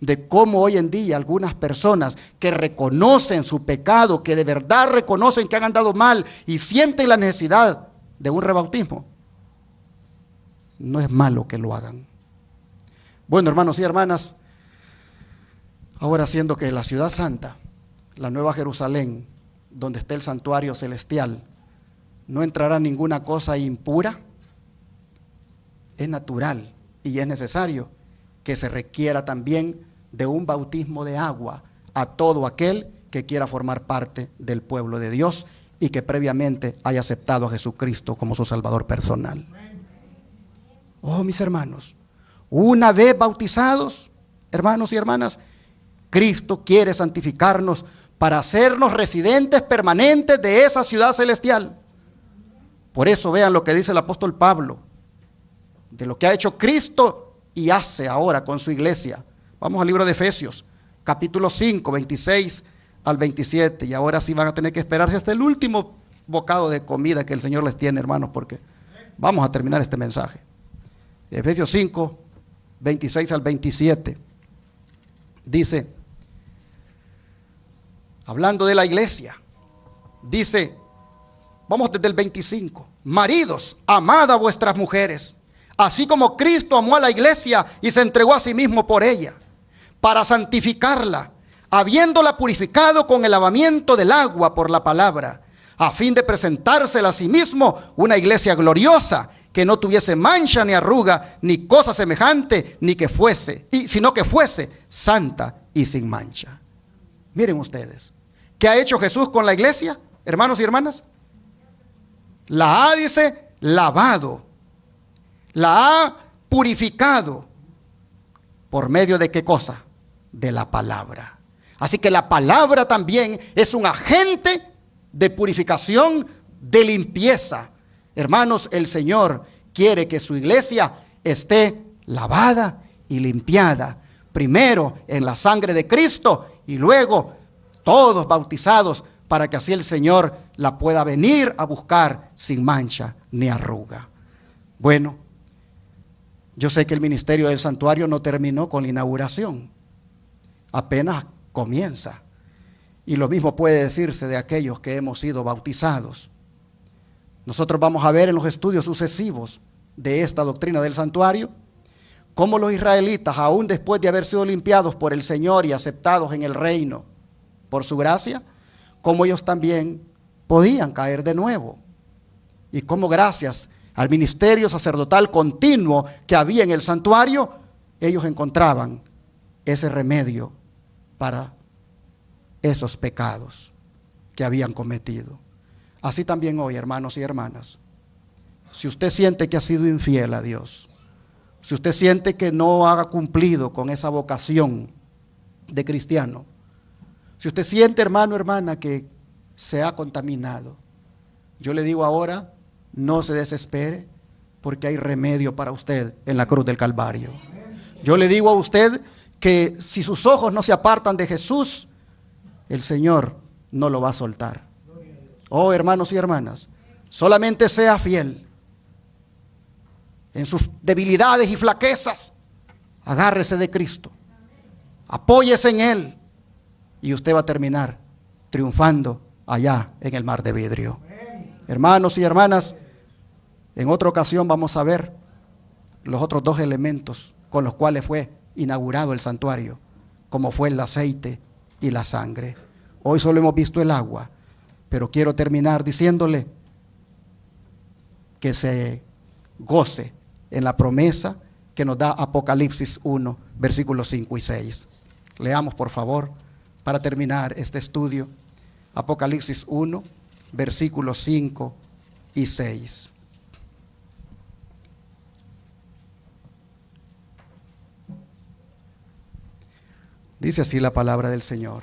[SPEAKER 1] De cómo hoy en día algunas personas que reconocen su pecado, que de verdad reconocen que han andado mal y sienten la necesidad de un rebautismo, no es malo que lo hagan. Bueno, hermanos y hermanas, ahora siendo que la ciudad santa, la Nueva Jerusalén, donde está el santuario celestial, no entrará ninguna cosa impura, es natural y es necesario que se requiera también de un bautismo de agua a todo aquel que quiera formar parte del pueblo de Dios y que previamente haya aceptado a Jesucristo como su Salvador personal. Oh, mis hermanos, una vez bautizados, hermanos y hermanas, Cristo quiere santificarnos para hacernos residentes permanentes de esa ciudad celestial. Por eso vean lo que dice el apóstol Pablo, de lo que ha hecho Cristo y hace ahora con su iglesia. Vamos al libro de Efesios, capítulo 5, 26 al 27. Y ahora sí van a tener que esperarse hasta el último bocado de comida que el Señor les tiene, hermanos, porque vamos a terminar este mensaje. Efesios 5, 26 al 27. Dice, hablando de la iglesia, dice, vamos desde el 25. Maridos, amad a vuestras mujeres, así como Cristo amó a la iglesia y se entregó a sí mismo por ella, para santificarla, habiéndola purificado con el lavamiento del agua por la palabra, a fin de presentársela a sí mismo una iglesia gloriosa, que no tuviese mancha ni arruga, ni cosa semejante, sino que fuese santa y sin mancha. Miren ustedes, ¿qué ha hecho Jesús con la iglesia, hermanos y hermanas? La ha, dice, lavado, la ha purificado. ¿Por medio de qué cosa? de la palabra. Así que la palabra también es un agente de purificación, de limpieza. Hermanos, el Señor quiere que su iglesia esté lavada y limpiada. Primero en la sangre de Cristo y luego todos bautizados para que así el Señor la pueda venir a buscar sin mancha ni arruga. Bueno, yo sé que el ministerio del santuario no terminó con la inauguración. Apenas comienza. Y lo mismo puede decirse de aquellos que hemos sido bautizados. Nosotros vamos a ver en los estudios sucesivos de esta doctrina del santuario cómo los israelitas, aún después de haber sido limpiados por el Señor y aceptados en el reino por su gracia, cómo ellos también podían caer de nuevo. Y cómo gracias al ministerio sacerdotal continuo que había en el santuario, ellos encontraban ese remedio para esos pecados que habían cometido. Así también hoy, hermanos y hermanas, si usted siente que ha sido infiel a Dios, si usted siente que no ha cumplido con esa vocación de cristiano, si usted siente, hermano, hermana, que se ha contaminado, yo le digo ahora, no se desespere, porque hay remedio para usted en la cruz del Calvario. Yo le digo a usted que si sus ojos no se apartan de Jesús, el Señor no lo va a soltar. Oh, hermanos y hermanas, solamente sea fiel en sus debilidades y flaquezas. Agárrese de Cristo, apóyese en Él y usted va a terminar triunfando allá en el mar de vidrio. Hermanos y hermanas, en otra ocasión vamos a ver los otros dos elementos con los cuales fue inaugurado el santuario, como fue el aceite y la sangre. Hoy solo hemos visto el agua, pero quiero terminar diciéndole que se goce en la promesa que nos da Apocalipsis 1, versículos 5 y 6. Leamos, por favor, para terminar este estudio, Apocalipsis 1, versículos 5 y 6. Dice así la palabra del Señor.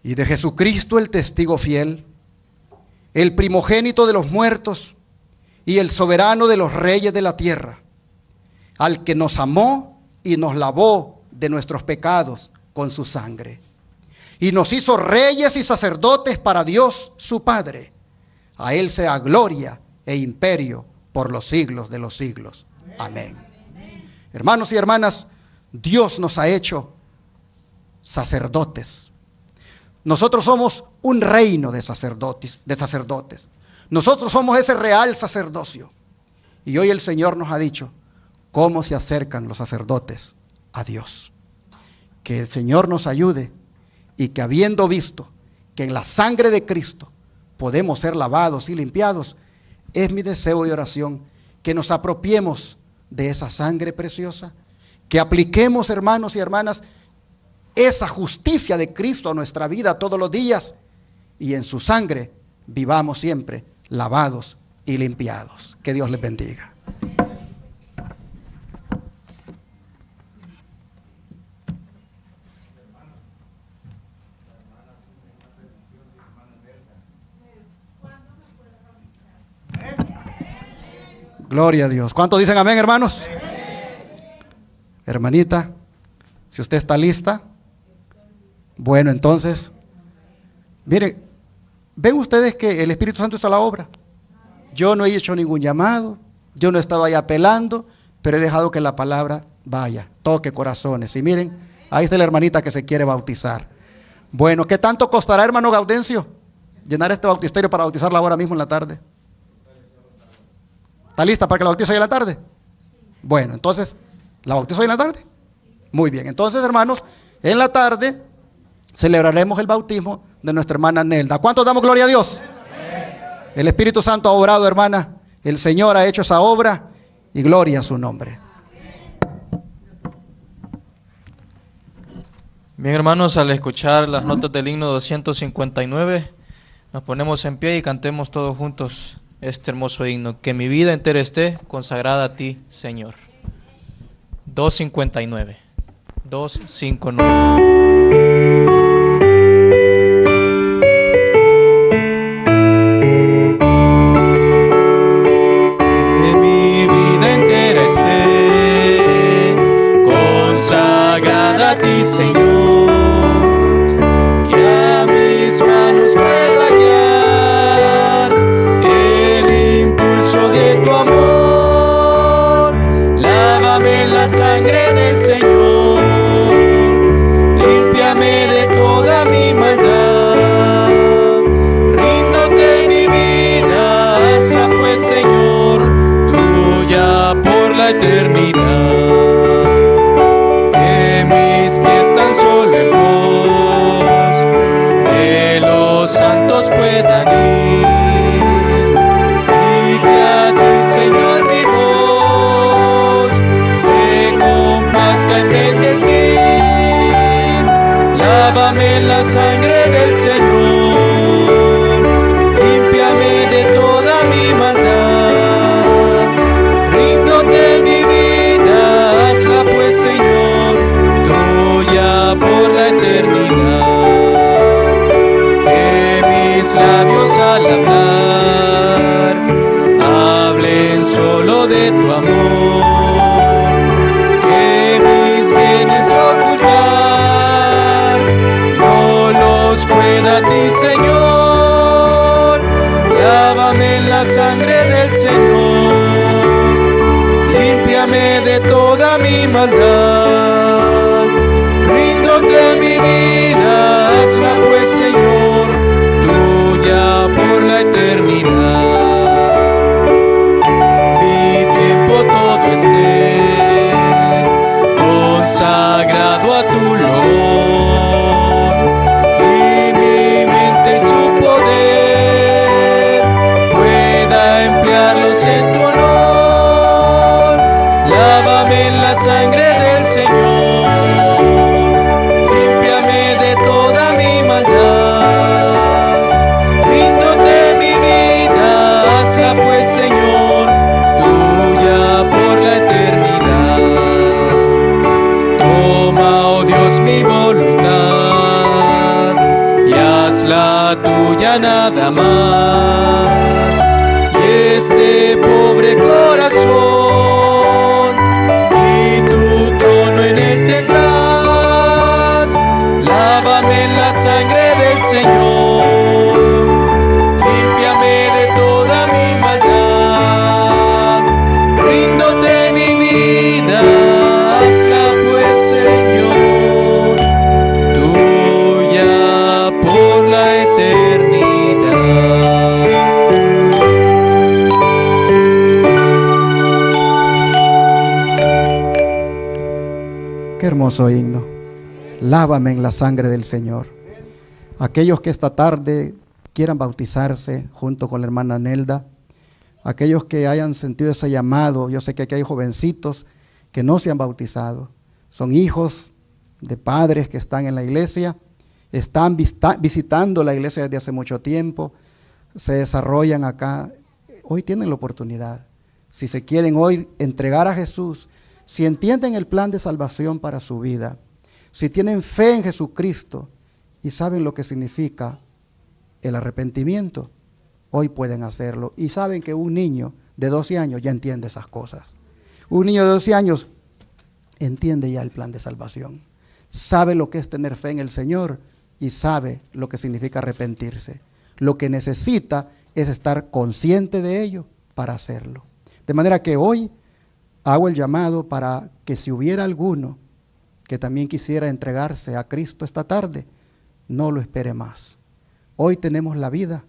[SPEAKER 1] Y de Jesucristo el testigo fiel, el primogénito de los muertos y el soberano de los reyes de la tierra, al que nos amó y nos lavó de nuestros pecados con su sangre, y nos hizo reyes y sacerdotes para Dios su Padre. A Él sea gloria e imperio por los siglos de los siglos. Amén. Hermanos y hermanas, Dios nos ha hecho sacerdotes. Nosotros somos un reino de sacerdotes. Nosotros somos ese real sacerdocio. Y hoy el Señor nos ha dicho cómo se acercan los sacerdotes a Dios. Que el Señor nos ayude y que habiendo visto que en la sangre de Cristo podemos ser lavados y limpiados, es mi deseo y oración que nos apropiemos de esa sangre preciosa, que apliquemos, hermanos y hermanas, esa justicia de Cristo a nuestra vida todos los días y en su sangre vivamos siempre lavados y limpiados. Que Dios les bendiga. Gloria a Dios. ¿Cuántos dicen amén, hermanos? Amén. Hermanita, si usted está lista, bueno, entonces, miren, ven ustedes que el Espíritu Santo hizo la obra. Yo no he hecho ningún llamado, yo no he estado ahí apelando, pero he dejado que la palabra vaya, toque corazones. Y miren, ahí está la hermanita que se quiere bautizar. Bueno, ¿qué tanto costará, hermano Gaudencio, llenar este bautisterio para bautizarla ahora mismo en la tarde? ¿Está lista para que la bautice hoy en la tarde? Bueno, entonces, ¿la bautizo hoy en la tarde? Muy bien, entonces, hermanos, en la tarde celebraremos el bautismo de nuestra hermana Nelda. ¿Cuántos damos gloria a Dios? El Espíritu Santo ha obrado, hermana. El Señor ha hecho esa obra y gloria a su nombre.
[SPEAKER 2] Bien, hermanos, al escuchar las notas del himno 259, nos ponemos en pie y cantemos todos juntos este hermoso himno. Que mi vida entera esté consagrada a ti, Señor. 259. 259.
[SPEAKER 3] Consagrada a ti, Señor, que a mis manos pueda guiar el impulso de tu amor. Lávame en la sangre del Señor, límpiame de toda mi maldad. Ríndote mi vida, hazla pues, Señor, tuya por la eternidad. Tan solo en vos que los santos puedan ir, y que a ti, Señor, mi voz se complazca en bendecir. Lávame en la sangre del Señor, límpiame de toda mi maldad. Ríndote mi vida, hazla pues, Señor, por la eternidad. Que mis labios al hablar hablen solo de tu amor. Que mis bienes ocultar no los pueda a ti, Señor. Lávame en la sangre del Señor, límpiame de toda mi maldad. Ríndote mi vida, hazla pues, Señor, tuya por la eternidad. Mi tiempo todo esté consagrado a tu loor, y mi mente y su poder pueda emplearlos en tu honor. Lávame en la sangre del Señor, pues, Señor, tuya por la eternidad. Toma, oh Dios, mi voluntad y hazla tuya nada más. Y este pobre corazón, y tu trono en él tendrás. Lávame en la sangre del Señor,
[SPEAKER 1] hermoso himno. Lávame en la sangre del Señor. Aquellos que esta tarde quieran bautizarse junto con la hermana Nelda, aquellos que hayan sentido ese llamado, yo sé que aquí hay jovencitos que no se han bautizado, son hijos de padres que están en la iglesia, están visitando la iglesia desde hace mucho tiempo, se desarrollan acá, hoy tienen la oportunidad. Si se quieren hoy entregar a Jesús, si entienden el plan de salvación para su vida, si tienen fe en Jesucristo y saben lo que significa el arrepentimiento, hoy pueden hacerlo. Y saben que un niño de 12 años ya entiende esas cosas. Un niño de 12 años entiende ya el plan de salvación. Sabe lo que es tener fe en el Señor y sabe lo que significa arrepentirse. Lo que necesita es estar consciente de ello para hacerlo. De manera que hoy hago el llamado para que si hubiera alguno que también quisiera entregarse a Cristo esta tarde, no lo espere más. Hoy tenemos la vida,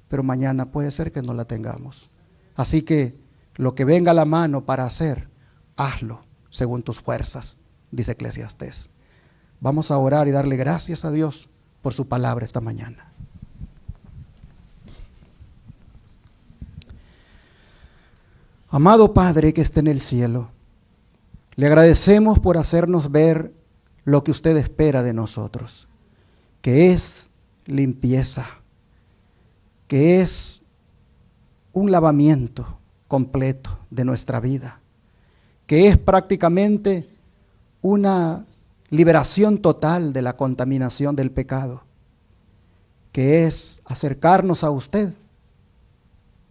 [SPEAKER 1] pero mañana puede ser que no la tengamos. Así que lo que venga a la mano para hacer, hazlo según tus fuerzas, dice Eclesiastés. Vamos a orar y darle gracias a Dios por su palabra esta mañana. Amado Padre que está en el cielo, le agradecemos por hacernos ver lo que usted espera de nosotros, que es limpieza, que es un lavamiento completo de nuestra vida, que es prácticamente una liberación total de la contaminación del pecado, que es acercarnos a usted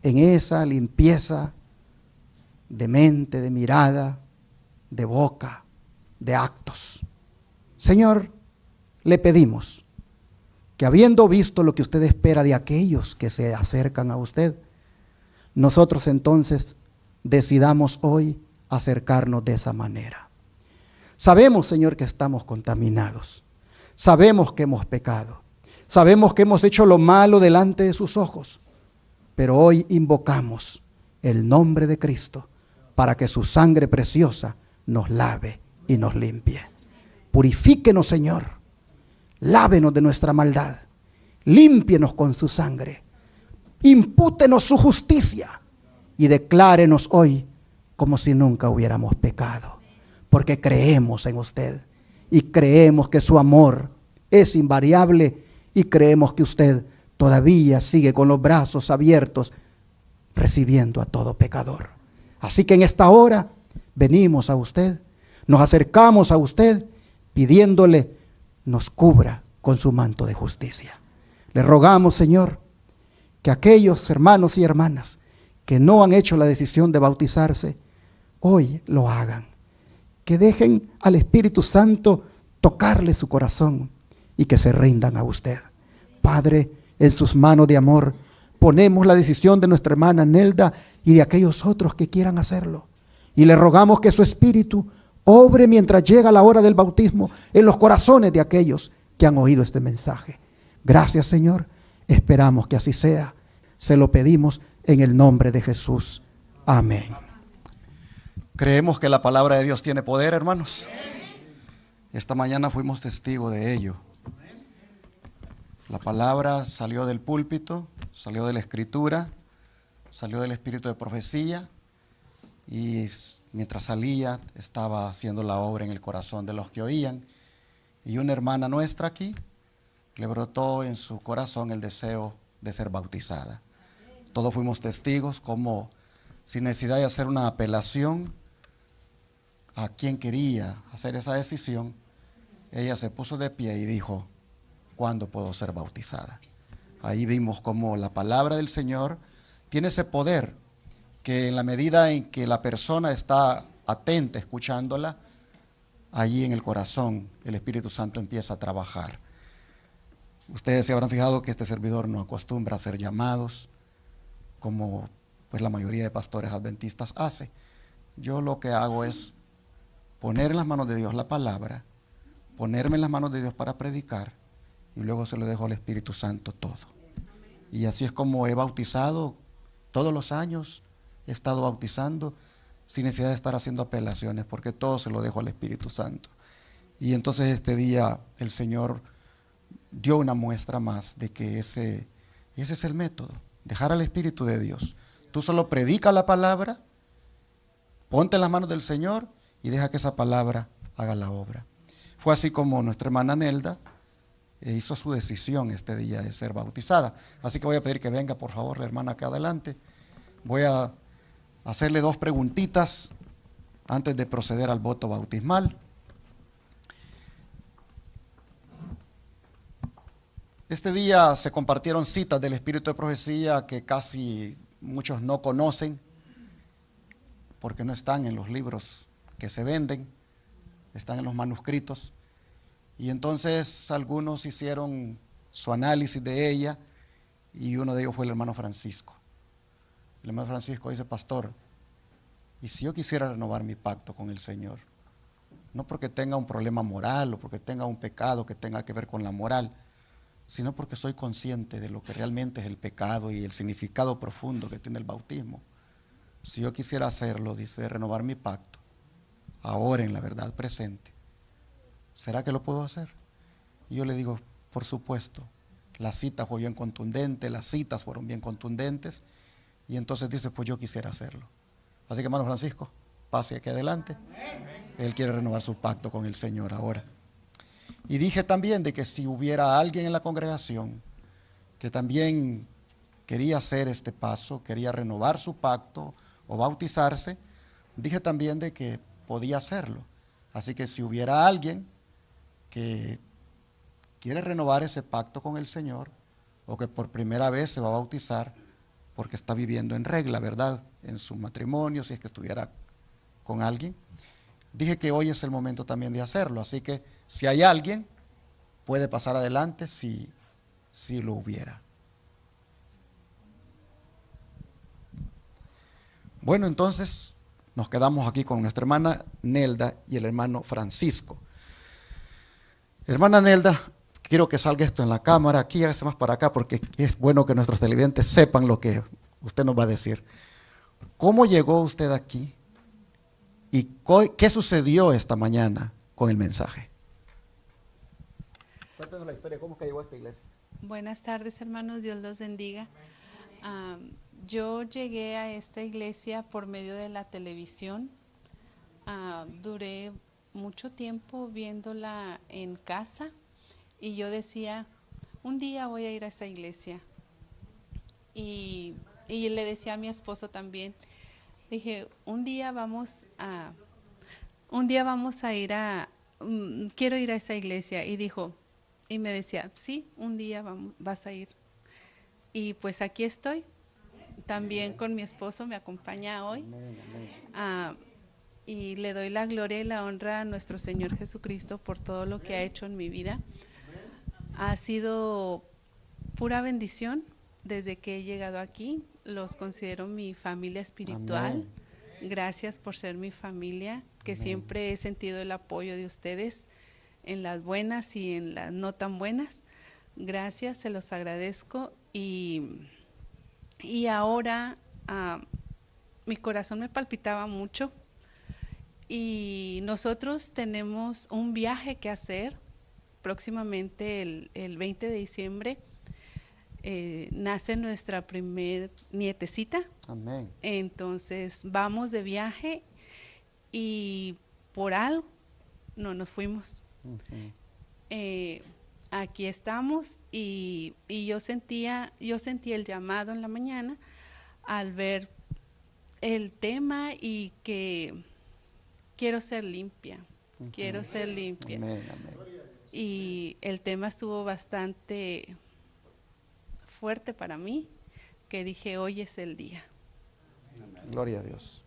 [SPEAKER 1] en esa limpieza de mente, de mirada, de boca, de actos. Señor, le pedimos que habiendo visto lo que usted espera de aquellos que se acercan a usted, nosotros entonces decidamos hoy acercarnos de esa manera. Sabemos, Señor, que estamos contaminados. Sabemos que hemos pecado. Sabemos que hemos hecho lo malo delante de sus ojos. Pero hoy invocamos el nombre de Cristo para que su sangre preciosa nos lave y nos limpie. Purifíquenos, Señor. Lávenos de nuestra maldad. Límpienos con su sangre. Impútenos su justicia. Y declárenos hoy como si nunca hubiéramos pecado. Porque creemos en usted. Y creemos que su amor es invariable. Y creemos que usted todavía sigue con los brazos abiertos, recibiendo a todo pecador. Así que en esta hora venimos a usted, nos acercamos a usted, pidiéndole nos cubra con su manto de justicia. Le rogamos, Señor, que aquellos hermanos y hermanas que no han hecho la decisión de bautizarse, hoy lo hagan. Que dejen al Espíritu Santo tocarle su corazón y que se rindan a usted. Padre, en sus manos de amor ponemos la decisión de nuestra hermana Nelda y de aquellos otros que quieran hacerlo. Y le rogamos que su Espíritu obre mientras llega la hora del bautismo en los corazones de aquellos que han oído este mensaje. Gracias, Señor. Esperamos que así sea. Se lo pedimos en el nombre de Jesús. Amén. Creemos que la palabra de Dios tiene poder, hermanos. Esta mañana fuimos testigos de ello. La palabra salió del púlpito, salió de la escritura, salió del espíritu de profecía y mientras salía estaba haciendo la obra en el corazón de los que oían. Y una hermana nuestra aquí le brotó en su corazón el deseo de ser bautizada. Todos fuimos testigos como sin necesidad de hacer una apelación a quien quería hacer esa decisión, ella se puso de pie y dijo: ¿cuándo puedo ser bautizada? Ahí vimos cómo la palabra del Señor tiene ese poder, que en la medida en que la persona está atenta escuchándola, allí en el corazón el Espíritu Santo empieza a trabajar. Ustedes se habrán fijado que este servidor no acostumbra a ser llamados como pues la mayoría de pastores adventistas hace. Yo lo que hago es poner en las manos de Dios la palabra, ponerme en las manos de Dios para predicar, y luego se lo dejo al Espíritu Santo todo. Y así es como he bautizado todos los años, he estado bautizando sin necesidad de estar haciendo apelaciones, porque todo se lo dejo al Espíritu Santo. Y entonces este día el Señor dio una muestra más de que ese es el método, dejar al Espíritu de Dios. Tú solo predica la palabra, ponte en las manos del Señor y deja que esa palabra haga la obra. Fue así como nuestra hermana Nelda hizo su decisión este día de ser bautizada. Así que voy a pedir que venga por favor la hermana acá adelante. Voy a hacerle 2 preguntitas antes de proceder al voto bautismal. Este día se compartieron citas del Espíritu de Profecía que casi muchos no conocen porque no están en los libros que se venden, están en los manuscritos. Y entonces algunos hicieron su análisis de ella y uno de ellos fue el hermano Francisco. El hermano Francisco dice: pastor, ¿y si yo quisiera renovar mi pacto con el Señor? No porque tenga un problema moral o porque tenga un pecado que tenga que ver con la moral, sino porque soy consciente de lo que realmente es el pecado y el significado profundo que tiene el bautismo. Si yo quisiera hacerlo, dice, renovar mi pacto, ahora en la verdad presente, ¿será que lo puedo hacer? Y yo le digo, por supuesto. La cita fue bien contundente, las citas fueron bien contundentes, y entonces dice, pues yo quisiera hacerlo. Así que hermano Francisco, pase aquí adelante. Él quiere renovar su pacto con el Señor ahora. Y dije también de que si hubiera alguien en la congregación que también quería hacer este paso, quería renovar su pacto o bautizarse, dije también de que podía hacerlo. Así que si hubiera alguien que quiere renovar ese pacto con el Señor, o que por primera vez se va a bautizar porque está viviendo en regla, ¿verdad? En su matrimonio, si es que estuviera con alguien, dije que hoy es el momento también de hacerlo. Así que si hay alguien, puede pasar adelante si lo hubiera. Bueno, entonces nos quedamos aquí con nuestra hermana Nelda y el hermano Francisco. Hermana Nelda, quiero que salga esto en la cámara, aquí, hágase más para acá, porque es bueno que nuestros televidentes sepan lo que usted nos va a decir. ¿Cómo llegó usted aquí? ¿Y qué sucedió esta mañana con el mensaje? Cuéntanos la historia, ¿cómo es que llegó a esta iglesia?
[SPEAKER 4] Buenas tardes, hermanos, Dios los bendiga. Yo llegué a esta iglesia por medio de la televisión. Duré mucho tiempo viéndola en casa y yo decía, un día voy a ir a esa iglesia. Y le decía a mi esposo también, dije, un día vamos a ir quiero ir a esa iglesia. Y me decía, sí, un día vas a ir. Y pues aquí estoy, también con mi esposo, me acompaña hoy. Y le doy la gloria y la honra a nuestro Señor Jesucristo por todo lo que ha hecho en mi vida. Ha sido pura bendición desde que he llegado aquí. Los considero mi familia espiritual. Amén. Gracias por ser mi familia, que amén, siempre he sentido el apoyo de ustedes en las buenas y en las no tan buenas. Gracias, se los agradezco. Y ahora mi corazón me palpitaba mucho. Y nosotros tenemos un viaje que hacer próximamente el 20 de diciembre. Nace nuestra primer nietecita.
[SPEAKER 1] Amén.
[SPEAKER 4] Entonces vamos de viaje y por algo no nos fuimos. Aquí estamos y yo sentí el llamado en la mañana al ver el tema y que quiero ser limpia, quiero ser limpia.
[SPEAKER 1] Amén, amén. Y
[SPEAKER 4] el tema estuvo bastante fuerte para mí, que dije, hoy es el día.
[SPEAKER 1] Gloria a Dios.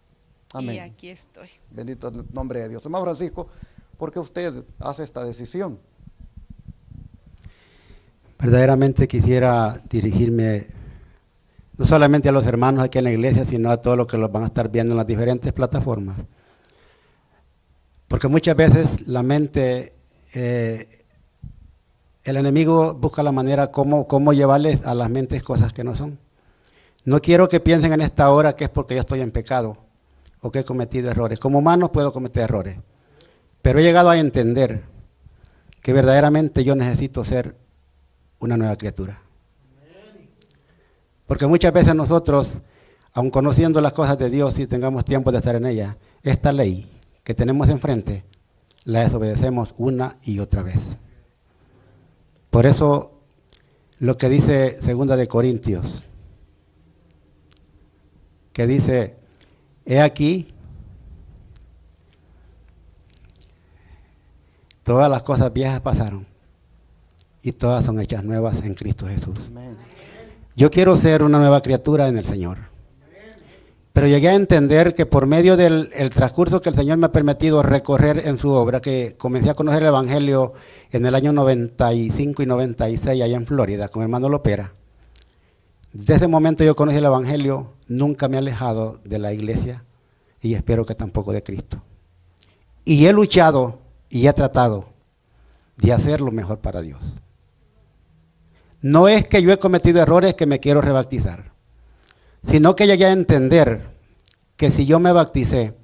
[SPEAKER 1] Amén.
[SPEAKER 4] Y aquí estoy.
[SPEAKER 1] Bendito el nombre de Dios. Hermano Francisco, ¿por qué usted hace esta decisión?
[SPEAKER 5] Verdaderamente quisiera dirigirme no solamente a los hermanos aquí en la iglesia, sino a todos los que los van a estar viendo en las diferentes plataformas. Porque muchas veces la mente, el enemigo busca la manera cómo llevarles a las mentes cosas que no son. No quiero que piensen en esta hora que es porque yo estoy en pecado o que he cometido errores. Como humano puedo cometer errores, pero he llegado a entender que verdaderamente yo necesito ser una nueva criatura. Porque muchas veces nosotros, aun conociendo las cosas de Dios y tengamos tiempo de estar en ellas, esta ley que tenemos enfrente, la desobedecemos una y otra vez. Por eso, lo que dice 2 de Corintios, que dice, he aquí, todas las cosas viejas pasaron y todas son hechas nuevas en Cristo Jesús.
[SPEAKER 1] Amén.
[SPEAKER 5] Yo quiero ser una nueva criatura en el Señor. Pero llegué a entender que por medio del transcurso que el Señor me ha permitido recorrer en su obra, que comencé a conocer el Evangelio en el año 95 y 96 allá en Florida con el hermano Lopera. Desde ese momento yo conocí el Evangelio, nunca me he alejado de la iglesia y espero que tampoco de Cristo. Y he luchado y he tratado de hacer lo mejor para Dios. No es que yo he cometido errores que me quiero rebautizar, sino que llegué a entender que si yo me bauticé,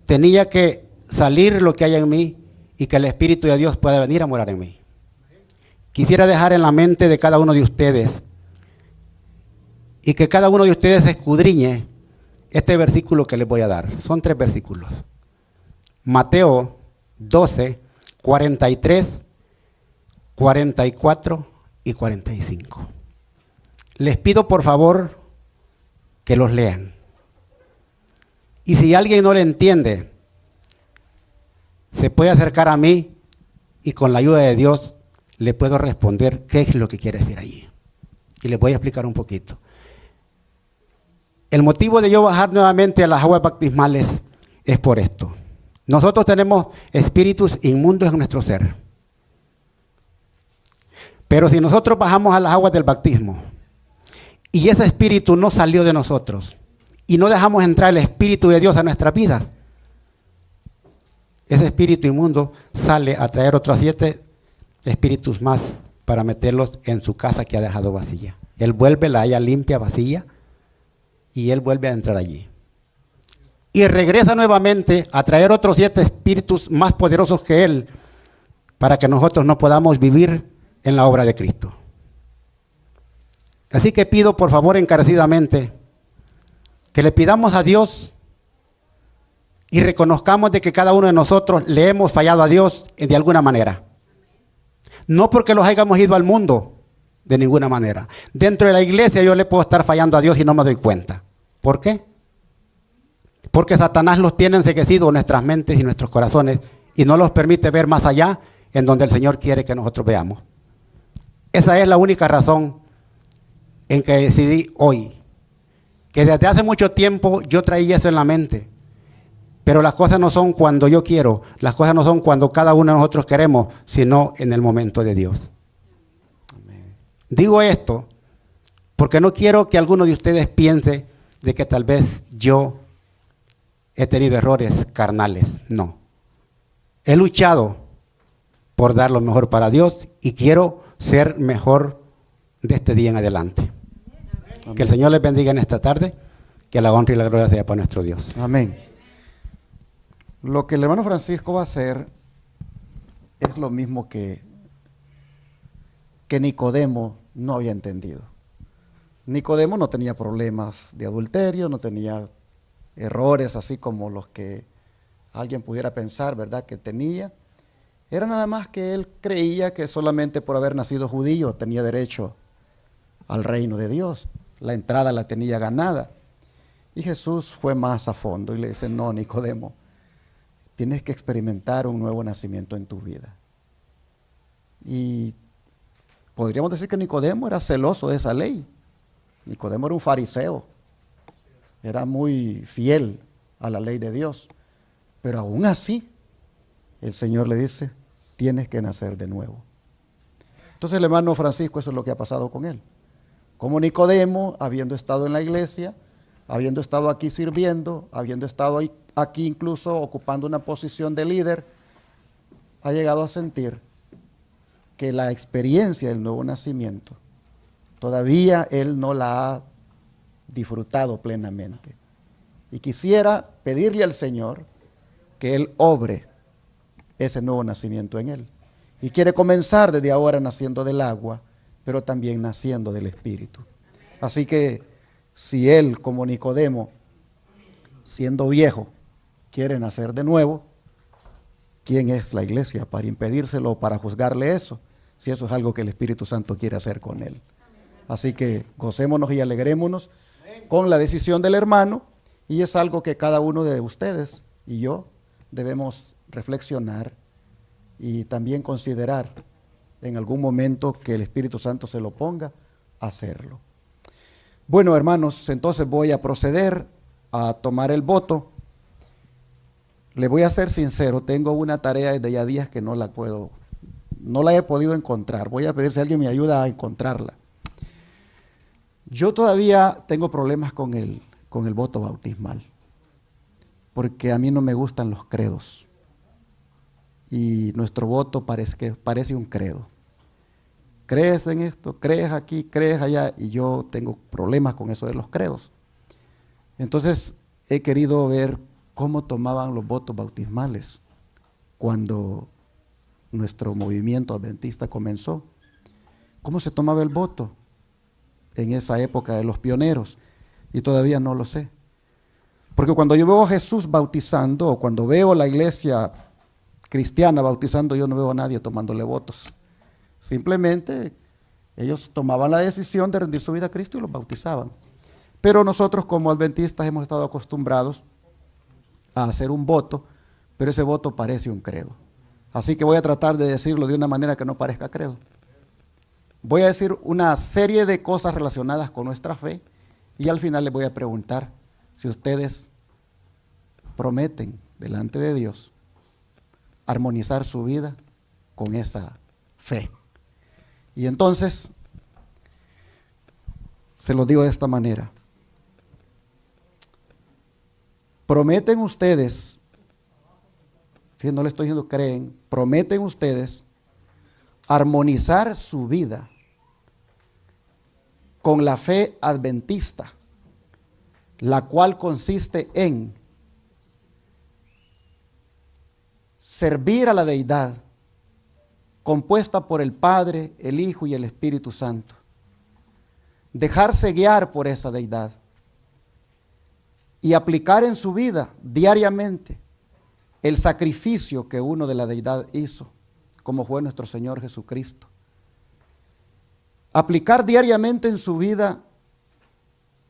[SPEAKER 5] tenía que salir lo que hay en mí y que el Espíritu de Dios pueda venir a morar en mí. Quisiera dejar en la mente de cada uno de ustedes y que cada uno de ustedes escudriñe este versículo que les voy a dar. Son 3 versículos. Mateo 12, 43, 44 y 45. les pido por favor que los lean. Y si alguien no le entiende, se puede acercar a mí y con la ayuda de Dios le puedo responder qué es lo que quiere decir allí. Y les voy a explicar un poquito. El motivo de yo bajar nuevamente a las aguas bautismales es por esto. Nosotros tenemos espíritus inmundos en nuestro ser. Pero si nosotros bajamos a las aguas del bautismo y ese espíritu no salió de nosotros y no dejamos entrar el Espíritu de Dios a nuestras vidas, ese espíritu inmundo sale a traer otros 7 espíritus más para meterlos en su casa que ha dejado vacía. Él vuelve, la halla limpia, vacía, y él vuelve a entrar allí. Y regresa nuevamente a traer otros 7 espíritus más poderosos que él para que nosotros no podamos vivir en la obra de Cristo. Así que pido por favor encarecidamente que le pidamos a Dios y reconozcamos de que cada uno de nosotros le hemos fallado a Dios de alguna manera. No porque los hayamos ido al mundo, de ninguna manera. Dentro de la iglesia yo le puedo estar fallando a Dios y no me doy cuenta. ¿Por qué? Porque Satanás los tiene enceguecidos en nuestras mentes y nuestros corazones y no los permite ver más allá en donde el Señor quiere que nosotros veamos. Esa es la única razón en que decidí hoy, que desde hace mucho tiempo yo traía eso en la mente. Pero las cosas no son cuando yo quiero, las cosas no son cuando cada uno de nosotros queremos, sino en el momento de Dios. Amén. Digo esto porque no quiero que alguno de ustedes piense de que tal vez yo he tenido errores carnales. No. He luchado por dar lo mejor para Dios y quiero ser mejor de este día en adelante. Amén. Que el Señor les bendiga en esta tarde, que la honra y la gloria sea para nuestro Dios.
[SPEAKER 1] Amén. Lo que el hermano Francisco va a hacer es lo mismo que Nicodemo no había entendido. Nicodemo no tenía problemas de adulterio, no tenía errores así como los que alguien pudiera pensar, ¿verdad?, que tenía. Era nada más que él creía que solamente por haber nacido judío tenía derecho al reino de Dios. La entrada la tenía ganada. Y Jesús fue más a fondo y le dice: no, Nicodemo, tienes que experimentar un nuevo nacimiento en tu vida. Y podríamos decir que Nicodemo era celoso de esa ley. Nicodemo era un fariseo, era muy fiel a la ley de Dios. Pero aún así, el Señor le dice: tienes que nacer de nuevo. Entonces el hermano Francisco, eso es lo que ha pasado con él. Como Nicodemo, habiendo estado en la iglesia, habiendo estado aquí sirviendo, habiendo estado aquí incluso ocupando una posición de líder, ha llegado a sentir que la experiencia del nuevo nacimiento todavía él no la ha disfrutado plenamente. Y quisiera pedirle al Señor que Él obre ese nuevo nacimiento en él. Y quiere comenzar desde ahora naciendo del agua, pero también naciendo del Espíritu. Así que si él, como Nicodemo, siendo viejo, quiere nacer de nuevo, ¿quién es la iglesia para impedírselo o para juzgarle eso? Si eso es algo que el Espíritu Santo quiere hacer con él. Así que gocémonos y alegrémonos con la decisión del hermano, y es algo que cada uno de ustedes y yo debemos reflexionar y también considerar en algún momento que el Espíritu Santo se lo ponga a hacerlo. Bueno, hermanos, entonces voy a proceder a tomar el voto. Le voy a ser sincero, tengo una tarea desde ya días que no la he podido encontrar. Voy a pedir si alguien me ayuda a encontrarla. Yo todavía tengo problemas con el voto bautismal, porque a mí no me gustan los credos. Y nuestro voto parece un credo. Crees en esto, crees aquí, crees allá, y yo tengo problemas con eso de los credos. Entonces he querido ver cómo tomaban los votos bautismales cuando nuestro movimiento adventista comenzó. ¿Cómo se tomaba el voto en esa época de los pioneros? Y todavía no lo sé. Porque cuando yo veo a Jesús bautizando, o cuando veo la iglesia cristiana bautizando, yo no veo a nadie tomándole votos. Simplemente Ellos tomaban la decisión de rendir su vida a Cristo y los bautizaban. Pero nosotros como adventistas hemos estado acostumbrados a hacer un voto, pero ese voto parece un credo. Así que voy a tratar de decirlo de una manera que no parezca credo. Voy a decir una serie de cosas relacionadas con nuestra fe y al final les voy a preguntar si ustedes prometen delante de Dios armonizar su vida con esa fe. Y entonces, se lo digo de esta manera. Prometen ustedes, fíjense, no le estoy diciendo creen, prometen ustedes armonizar su vida con la fe adventista, la cual consiste en servir a la deidad compuesta por el Padre, el Hijo y el Espíritu Santo. Dejarse guiar por esa deidad y aplicar en su vida diariamente el sacrificio que uno de la deidad hizo, como fue nuestro Señor Jesucristo. Aplicar diariamente en su vida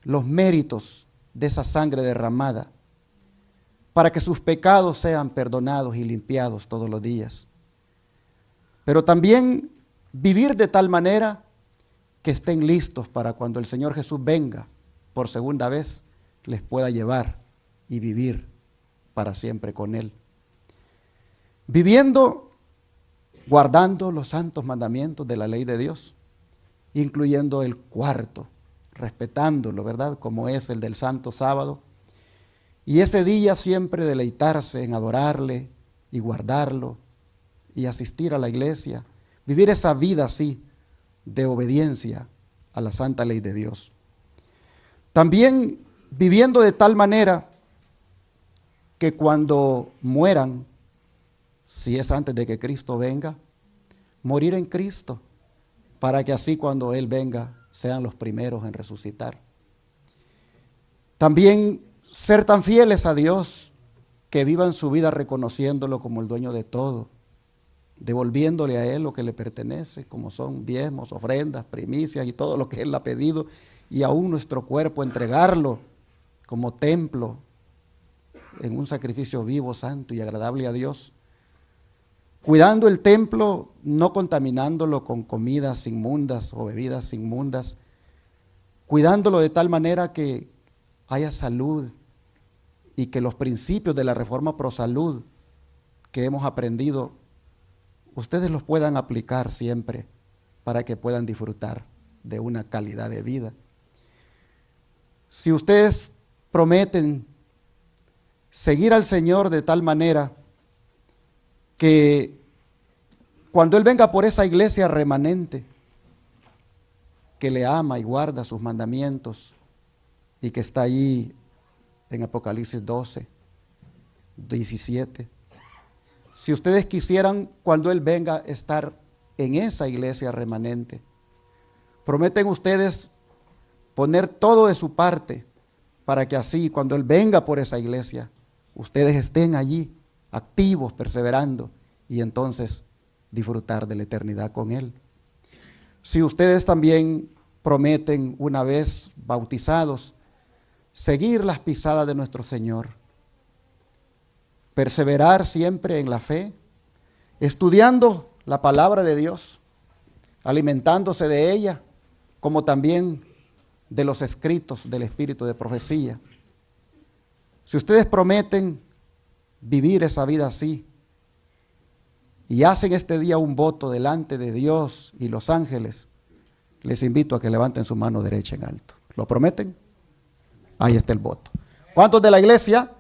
[SPEAKER 1] los méritos de esa sangre derramada para que sus pecados sean perdonados y limpiados todos los días. Pero también vivir de tal manera que estén listos para cuando el Señor Jesús venga por segunda vez, les pueda llevar y vivir para siempre con Él. Viviendo, guardando los santos mandamientos de la ley de Dios, incluyendo el cuarto, respetándolo, ¿verdad? Como es el del Santo Sábado. Y ese día siempre deleitarse en adorarle y guardarlo y asistir a la iglesia, vivir esa vida así de obediencia a la santa ley de Dios. También viviendo de tal manera que cuando mueran, si es antes de que Cristo venga, morir en Cristo, para que así cuando Él venga sean los primeros en resucitar. También ser tan fieles a Dios que vivan su vida reconociéndolo como el dueño de todo, devolviéndole a Él lo que le pertenece, como son diezmos, ofrendas, primicias y todo lo que Él ha pedido, y aún nuestro cuerpo entregarlo como templo en un sacrificio vivo, santo y agradable a Dios. Cuidando el templo, no contaminándolo con comidas inmundas o bebidas inmundas, cuidándolo de tal manera que haya salud y que los principios de la reforma pro salud que hemos aprendido, ustedes los puedan aplicar siempre para que puedan disfrutar de una calidad de vida. Si ustedes prometen seguir al Señor de tal manera que cuando Él venga por esa iglesia remanente que le ama y guarda sus mandamientos y que está allí en Apocalipsis 12, 17, si ustedes quisieran cuando Él venga estar en esa iglesia remanente, prometen ustedes poner todo de su parte para que así cuando Él venga por esa iglesia, ustedes estén allí activos, perseverando y entonces disfrutar de la eternidad con Él. Si ustedes también prometen una vez bautizados seguir las pisadas de nuestro Señor, perseverar siempre en la fe, estudiando la palabra de Dios, alimentándose de ella, como también de los escritos del Espíritu de profecía. Si ustedes prometen vivir esa vida así y hacen este día un voto delante de Dios y los ángeles, les invito a que levanten su mano derecha en alto. ¿Lo prometen? Ahí está el voto. ¿Cuántos de la iglesia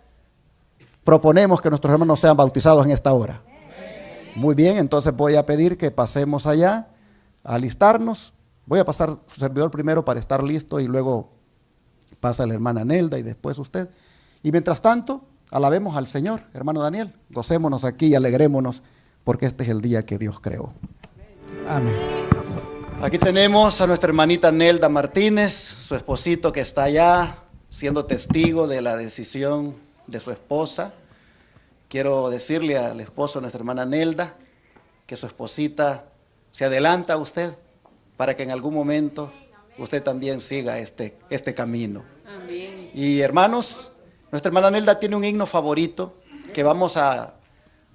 [SPEAKER 1] proponemos que nuestros hermanos sean bautizados en esta hora? Muy bien, entonces voy a pedir que pasemos allá a alistarnos. Voy a pasar su servidor primero para estar listo y luego pasa la hermana Nelda y después usted. Y mientras tanto, alabemos al Señor, hermano Daniel. Gocémonos aquí y alegrémonos porque este es el día que Dios creó.
[SPEAKER 2] Amén.
[SPEAKER 1] Aquí tenemos a nuestra hermanita Nelda Martínez, su esposito que está allá siendo testigo de la decisión de su esposa. Quiero decirle al esposo de nuestra hermana Nelda que su esposita se adelanta a usted para que en algún momento usted también siga este camino.
[SPEAKER 4] Amén.
[SPEAKER 1] Y hermanos, nuestra hermana Nelda tiene un himno favorito que vamos a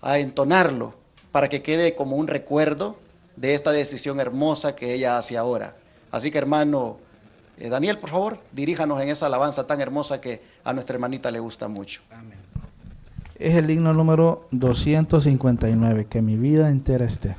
[SPEAKER 1] entonarlo para que quede como un recuerdo de esta decisión hermosa que ella hace ahora. Así que hermano Daniel, por favor, diríjanos en esa alabanza tan hermosa que a nuestra hermanita le gusta mucho.
[SPEAKER 6] Amén. Es el himno número 259, que mi vida entera esté.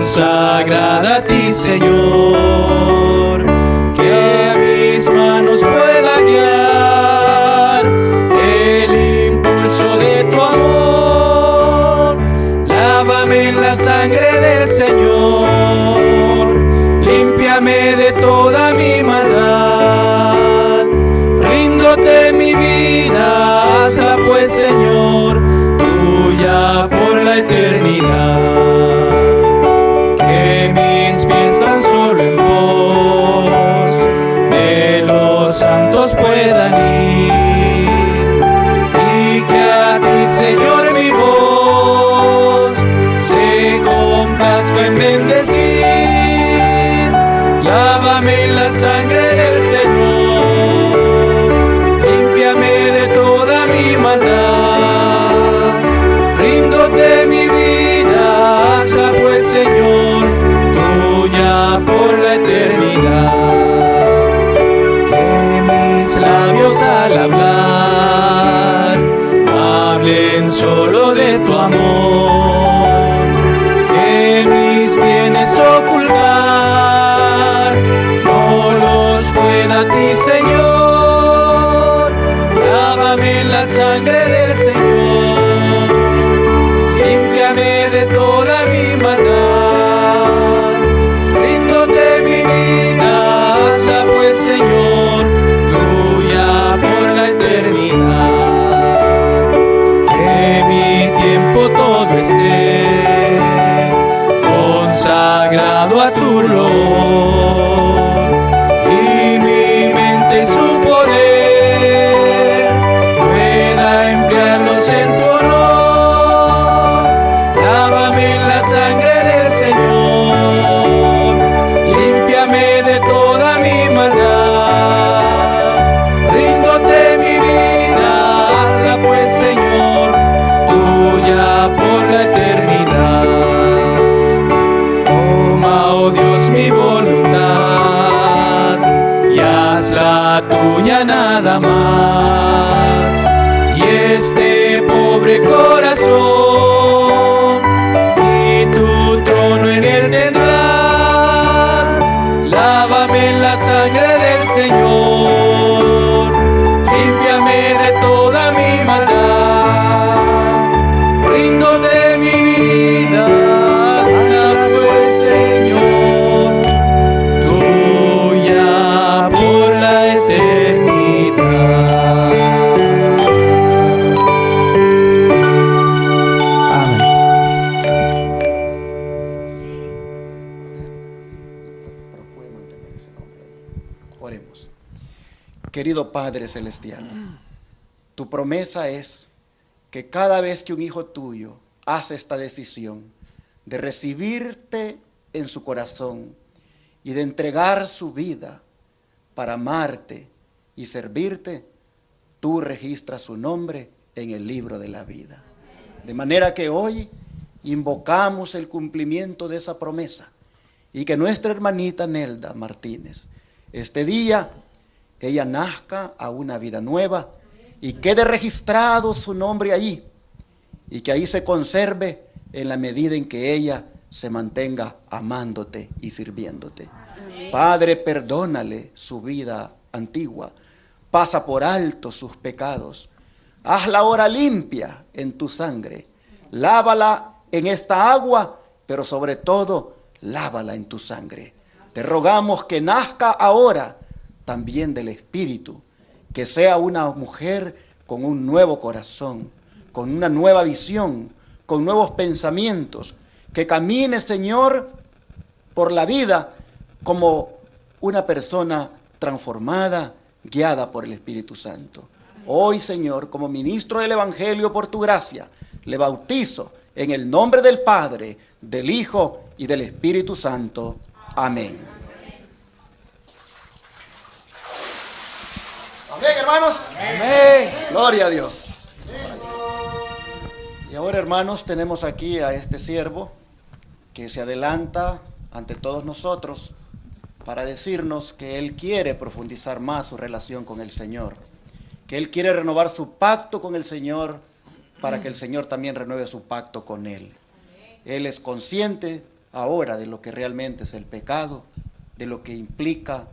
[SPEAKER 3] Consagrada a ti, Señor, que mis manos pueda guiar el impulso de tu amor. Lávame en la sangre del Señor, límpiame de toda mi maldad. Ríndote mi vida, hazla pues, Señor, tuya por la eternidad. Que mis pies tan solo en vos de los santos puedan ir, y que a ti, Señor, mi voz se complazca en bendecir. Lávame en la sangre del Señor, límpiame de toda mi maldad. Ríndote mi vida, hazla pues, Señor, tuya por la eternidad. Que mis labios al hablar hablen solo de tu amor. Que mis bienes ocultar no los pueda a ti, Señor. Lávame en la sangre del Señor, límpiame de toda mi maldad. Ríndote mi vida, hazla pues, Señor, tuya por la eternidad. Que mi tiempo todo esté consagrado a tu olor, y mi mente y su poder pueda emplearlos en tu honor. Lávame en la sangre del Señor, límpiame de toda mi maldad. Ríndote mi vida, hazla pues, Señor, tuya por la eternidad. Toma, oh Dios, mi voluntad y hazla tuya nada más. Y este pobre corazón, y tu trono en él tendrás. Lávame en la sangre del Señor, límpiame de toda mi maldad. Ríndote mi vida, hazla pues, Señor, tuya por la eternidad. Amén.
[SPEAKER 1] Procure mantener ese nombre ahí. Oremos. Querido Padre Celestial, tu promesa es que cada vez que un hijo tuyo hace esta decisión de recibirte en su corazón y de entregar su vida para amarte y servirte, tú registras su nombre en el libro de la vida. De manera que hoy invocamos el cumplimiento de esa promesa y que nuestra hermanita Nelda Martínez, este día, ella nazca a una vida nueva y quede registrado su nombre allí, y que ahí se conserve en la medida en que ella se mantenga amándote y sirviéndote. Amén. Padre, perdónale su vida antigua, pasa por alto sus pecados, hazla ahora limpia en tu sangre, lávala en esta agua, pero sobre todo, lávala en tu sangre. Te rogamos que nazca ahora también del Espíritu, que sea una mujer con un nuevo corazón, con una nueva visión, con nuevos pensamientos, que camine, Señor, por la vida como una persona transformada, guiada por el Espíritu Santo. Hoy, Señor, como ministro del Evangelio por tu gracia, le bautizo en el nombre del Padre, del Hijo y del Espíritu Santo. Amén. Amén, hermanos.
[SPEAKER 6] Amén.
[SPEAKER 1] Gloria a Dios. Y ahora, hermanos, tenemos aquí a este siervo que se adelanta ante todos nosotros para decirnos que él quiere profundizar más su relación con el Señor, que él quiere renovar su pacto con el Señor para que el Señor también renueve su pacto con él. Él es consciente ahora de lo que realmente es el pecado, de lo que implica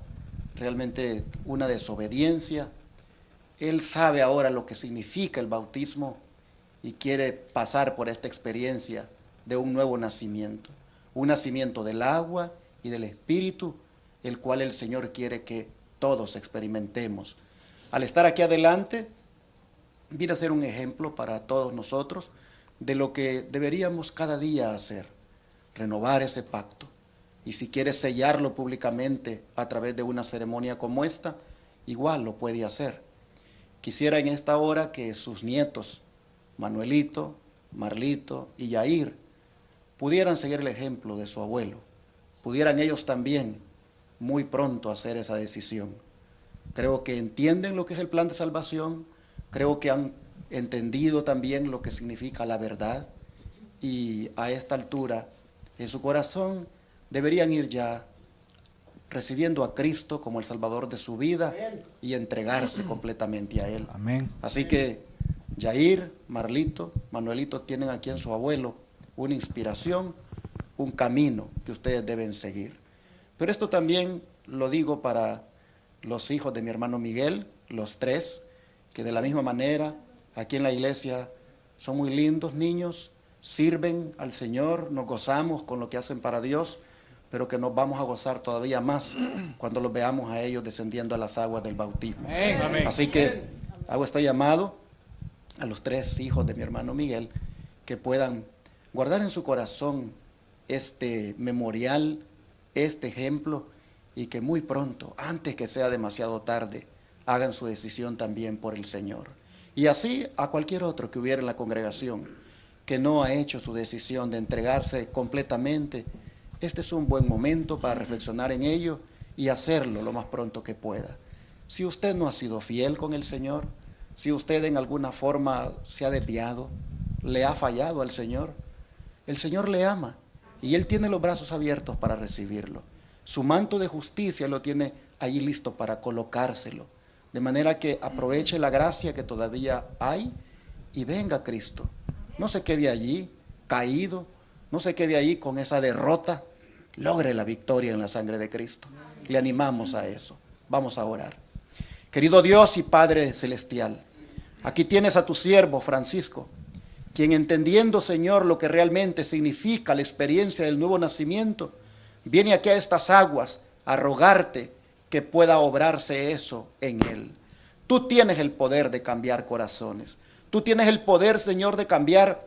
[SPEAKER 1] realmente una desobediencia. Él sabe ahora lo que significa el bautismo y quiere pasar por esta experiencia de un nuevo nacimiento, un nacimiento del agua y del Espíritu, el cual el Señor quiere que todos experimentemos. Al estar aquí adelante, viene a ser un ejemplo para todos nosotros de lo que deberíamos cada día hacer, renovar ese pacto. Y si quiere sellarlo públicamente a través de una ceremonia como esta, igual lo puede hacer. Quisiera en esta hora que sus nietos, Manuelito, Marlito y Yair, pudieran seguir el ejemplo de su abuelo, pudieran ellos también muy pronto hacer esa decisión. Creo que entienden lo que es el plan de salvación, creo que han entendido también lo que significa la verdad, y a esta altura en su corazón deberían ir ya recibiendo a Cristo como el Salvador de su vida y entregarse completamente a Él.
[SPEAKER 6] Amén.
[SPEAKER 1] Así que Yair, Marlito, Manuelito tienen aquí en su abuelo una inspiración, un camino que ustedes deben seguir. Pero esto también lo digo para los hijos de mi hermano Miguel, los tres, que de la misma manera aquí en la iglesia son muy lindos niños, sirven al Señor, nos gozamos con lo que hacen para Dios, pero que nos vamos a gozar todavía más cuando los veamos a ellos descendiendo a las aguas del bautismo.
[SPEAKER 6] Amén.
[SPEAKER 1] Así que hago este llamado a los tres hijos de mi hermano Miguel, que puedan guardar en su corazón este memorial, este ejemplo, y que muy pronto, antes que sea demasiado tarde, hagan su decisión también por el Señor. Y así a cualquier otro que hubiera en la congregación que no ha hecho su decisión de entregarse completamente, este es un buen momento para reflexionar en ello y hacerlo lo más pronto que pueda. Si usted no ha sido fiel con el Señor, si usted en alguna forma se ha desviado, le ha fallado al Señor, el Señor le ama y Él tiene los brazos abiertos para recibirlo. Su manto de justicia lo tiene allí listo para colocárselo, de manera que aproveche la gracia que todavía hay y venga a Cristo. No se quede allí caído, no se quede allí con esa derrota, logre la victoria en la sangre de Cristo. Le animamos a eso. Vamos a orar. Querido Dios y Padre Celestial, aquí tienes a tu siervo Francisco, quien entendiendo, Señor, lo que realmente significa la experiencia del nuevo nacimiento, viene aquí a estas aguas a rogarte que pueda obrarse eso en él. Tú tienes el poder de cambiar corazones. Tú tienes el poder, Señor, de cambiar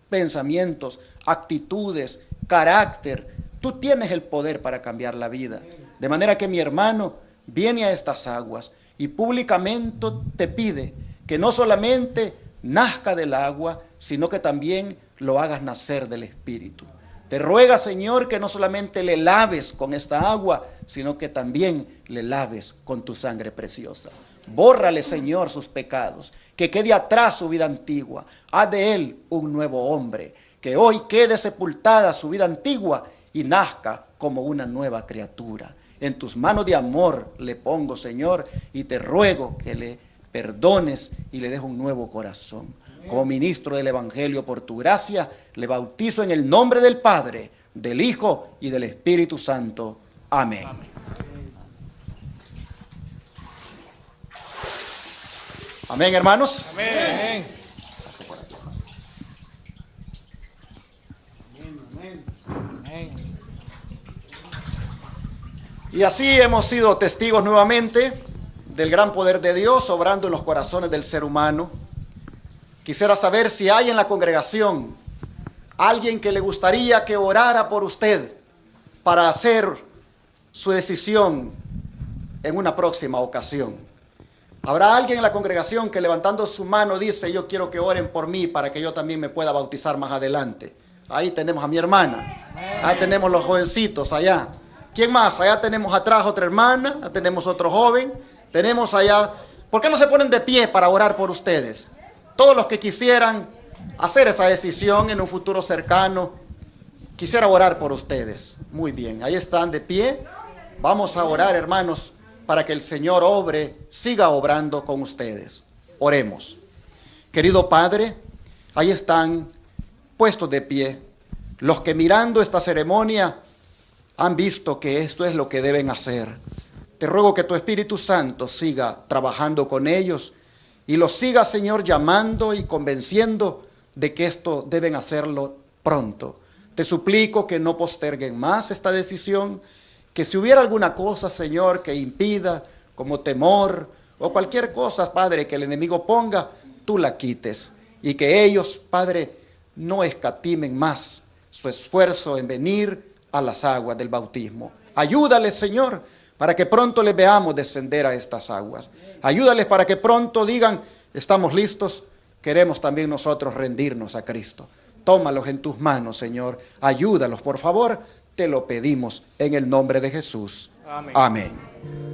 [SPEAKER 1] pensamientos, actitudes, carácter. Tú tienes el poder para cambiar la vida. De manera que mi hermano viene a estas aguas y públicamente te pide que no solamente nazca del agua, sino que también lo hagas nacer del Espíritu. Te ruega, Señor, que no solamente le laves con esta agua, sino que también le laves con tu sangre preciosa. Bórrale, Señor, sus pecados, que quede atrás su vida antigua. Haz de él un nuevo hombre, que hoy quede sepultada su vida antigua y nazca como una nueva criatura. En tus manos de amor le pongo, Señor, y te ruego que le perdones y le des un nuevo corazón. Como ministro del Evangelio por tu gracia, le bautizo en el nombre del Padre, del Hijo y del Espíritu Santo. Amén. Amén, hermanos.
[SPEAKER 6] Amén.
[SPEAKER 1] Y así hemos sido testigos nuevamente del gran poder de Dios obrando en los corazones del ser humano. Quisiera saber si hay en la congregación alguien que le gustaría que orara por usted para hacer su decisión en una próxima ocasión. ¿Habrá alguien en la congregación que levantando su mano dice: yo quiero que oren por mí para que yo también me pueda bautizar más adelante? Ahí tenemos a mi hermana. Ahí tenemos los jovencitos allá. ¿Quién más? Allá tenemos atrás otra hermana. Allá tenemos otro joven. Tenemos allá... ¿Por qué no se ponen de pie para orar por ustedes? Todos los que quisieran hacer esa decisión en un futuro cercano, quisiera orar por ustedes. Muy bien, ahí están de pie. Vamos a orar, hermanos, para que el Señor obre, siga obrando con ustedes. Oremos. Querido Padre, ahí están puestos de pie los que mirando esta ceremonia han visto que esto es lo que deben hacer. Te ruego que tu Espíritu Santo siga trabajando con ellos y los siga, Señor, llamando y convenciendo de que esto deben hacerlo pronto. Te suplico que no posterguen más esta decisión, que si hubiera alguna cosa, Señor, que impida, como temor o cualquier cosa, Padre, que el enemigo ponga, tú la quites. Y que ellos, Padre, no escatimen más su esfuerzo en venir a las aguas del bautismo. Ayúdales, Señor, para que pronto les veamos descender a estas aguas. Ayúdales para que pronto digan: estamos listos, queremos también nosotros rendirnos a Cristo. Tómalos en tus manos, Señor. Ayúdalos, por favor. Te lo pedimos en el nombre de Jesús. Amén. Amén.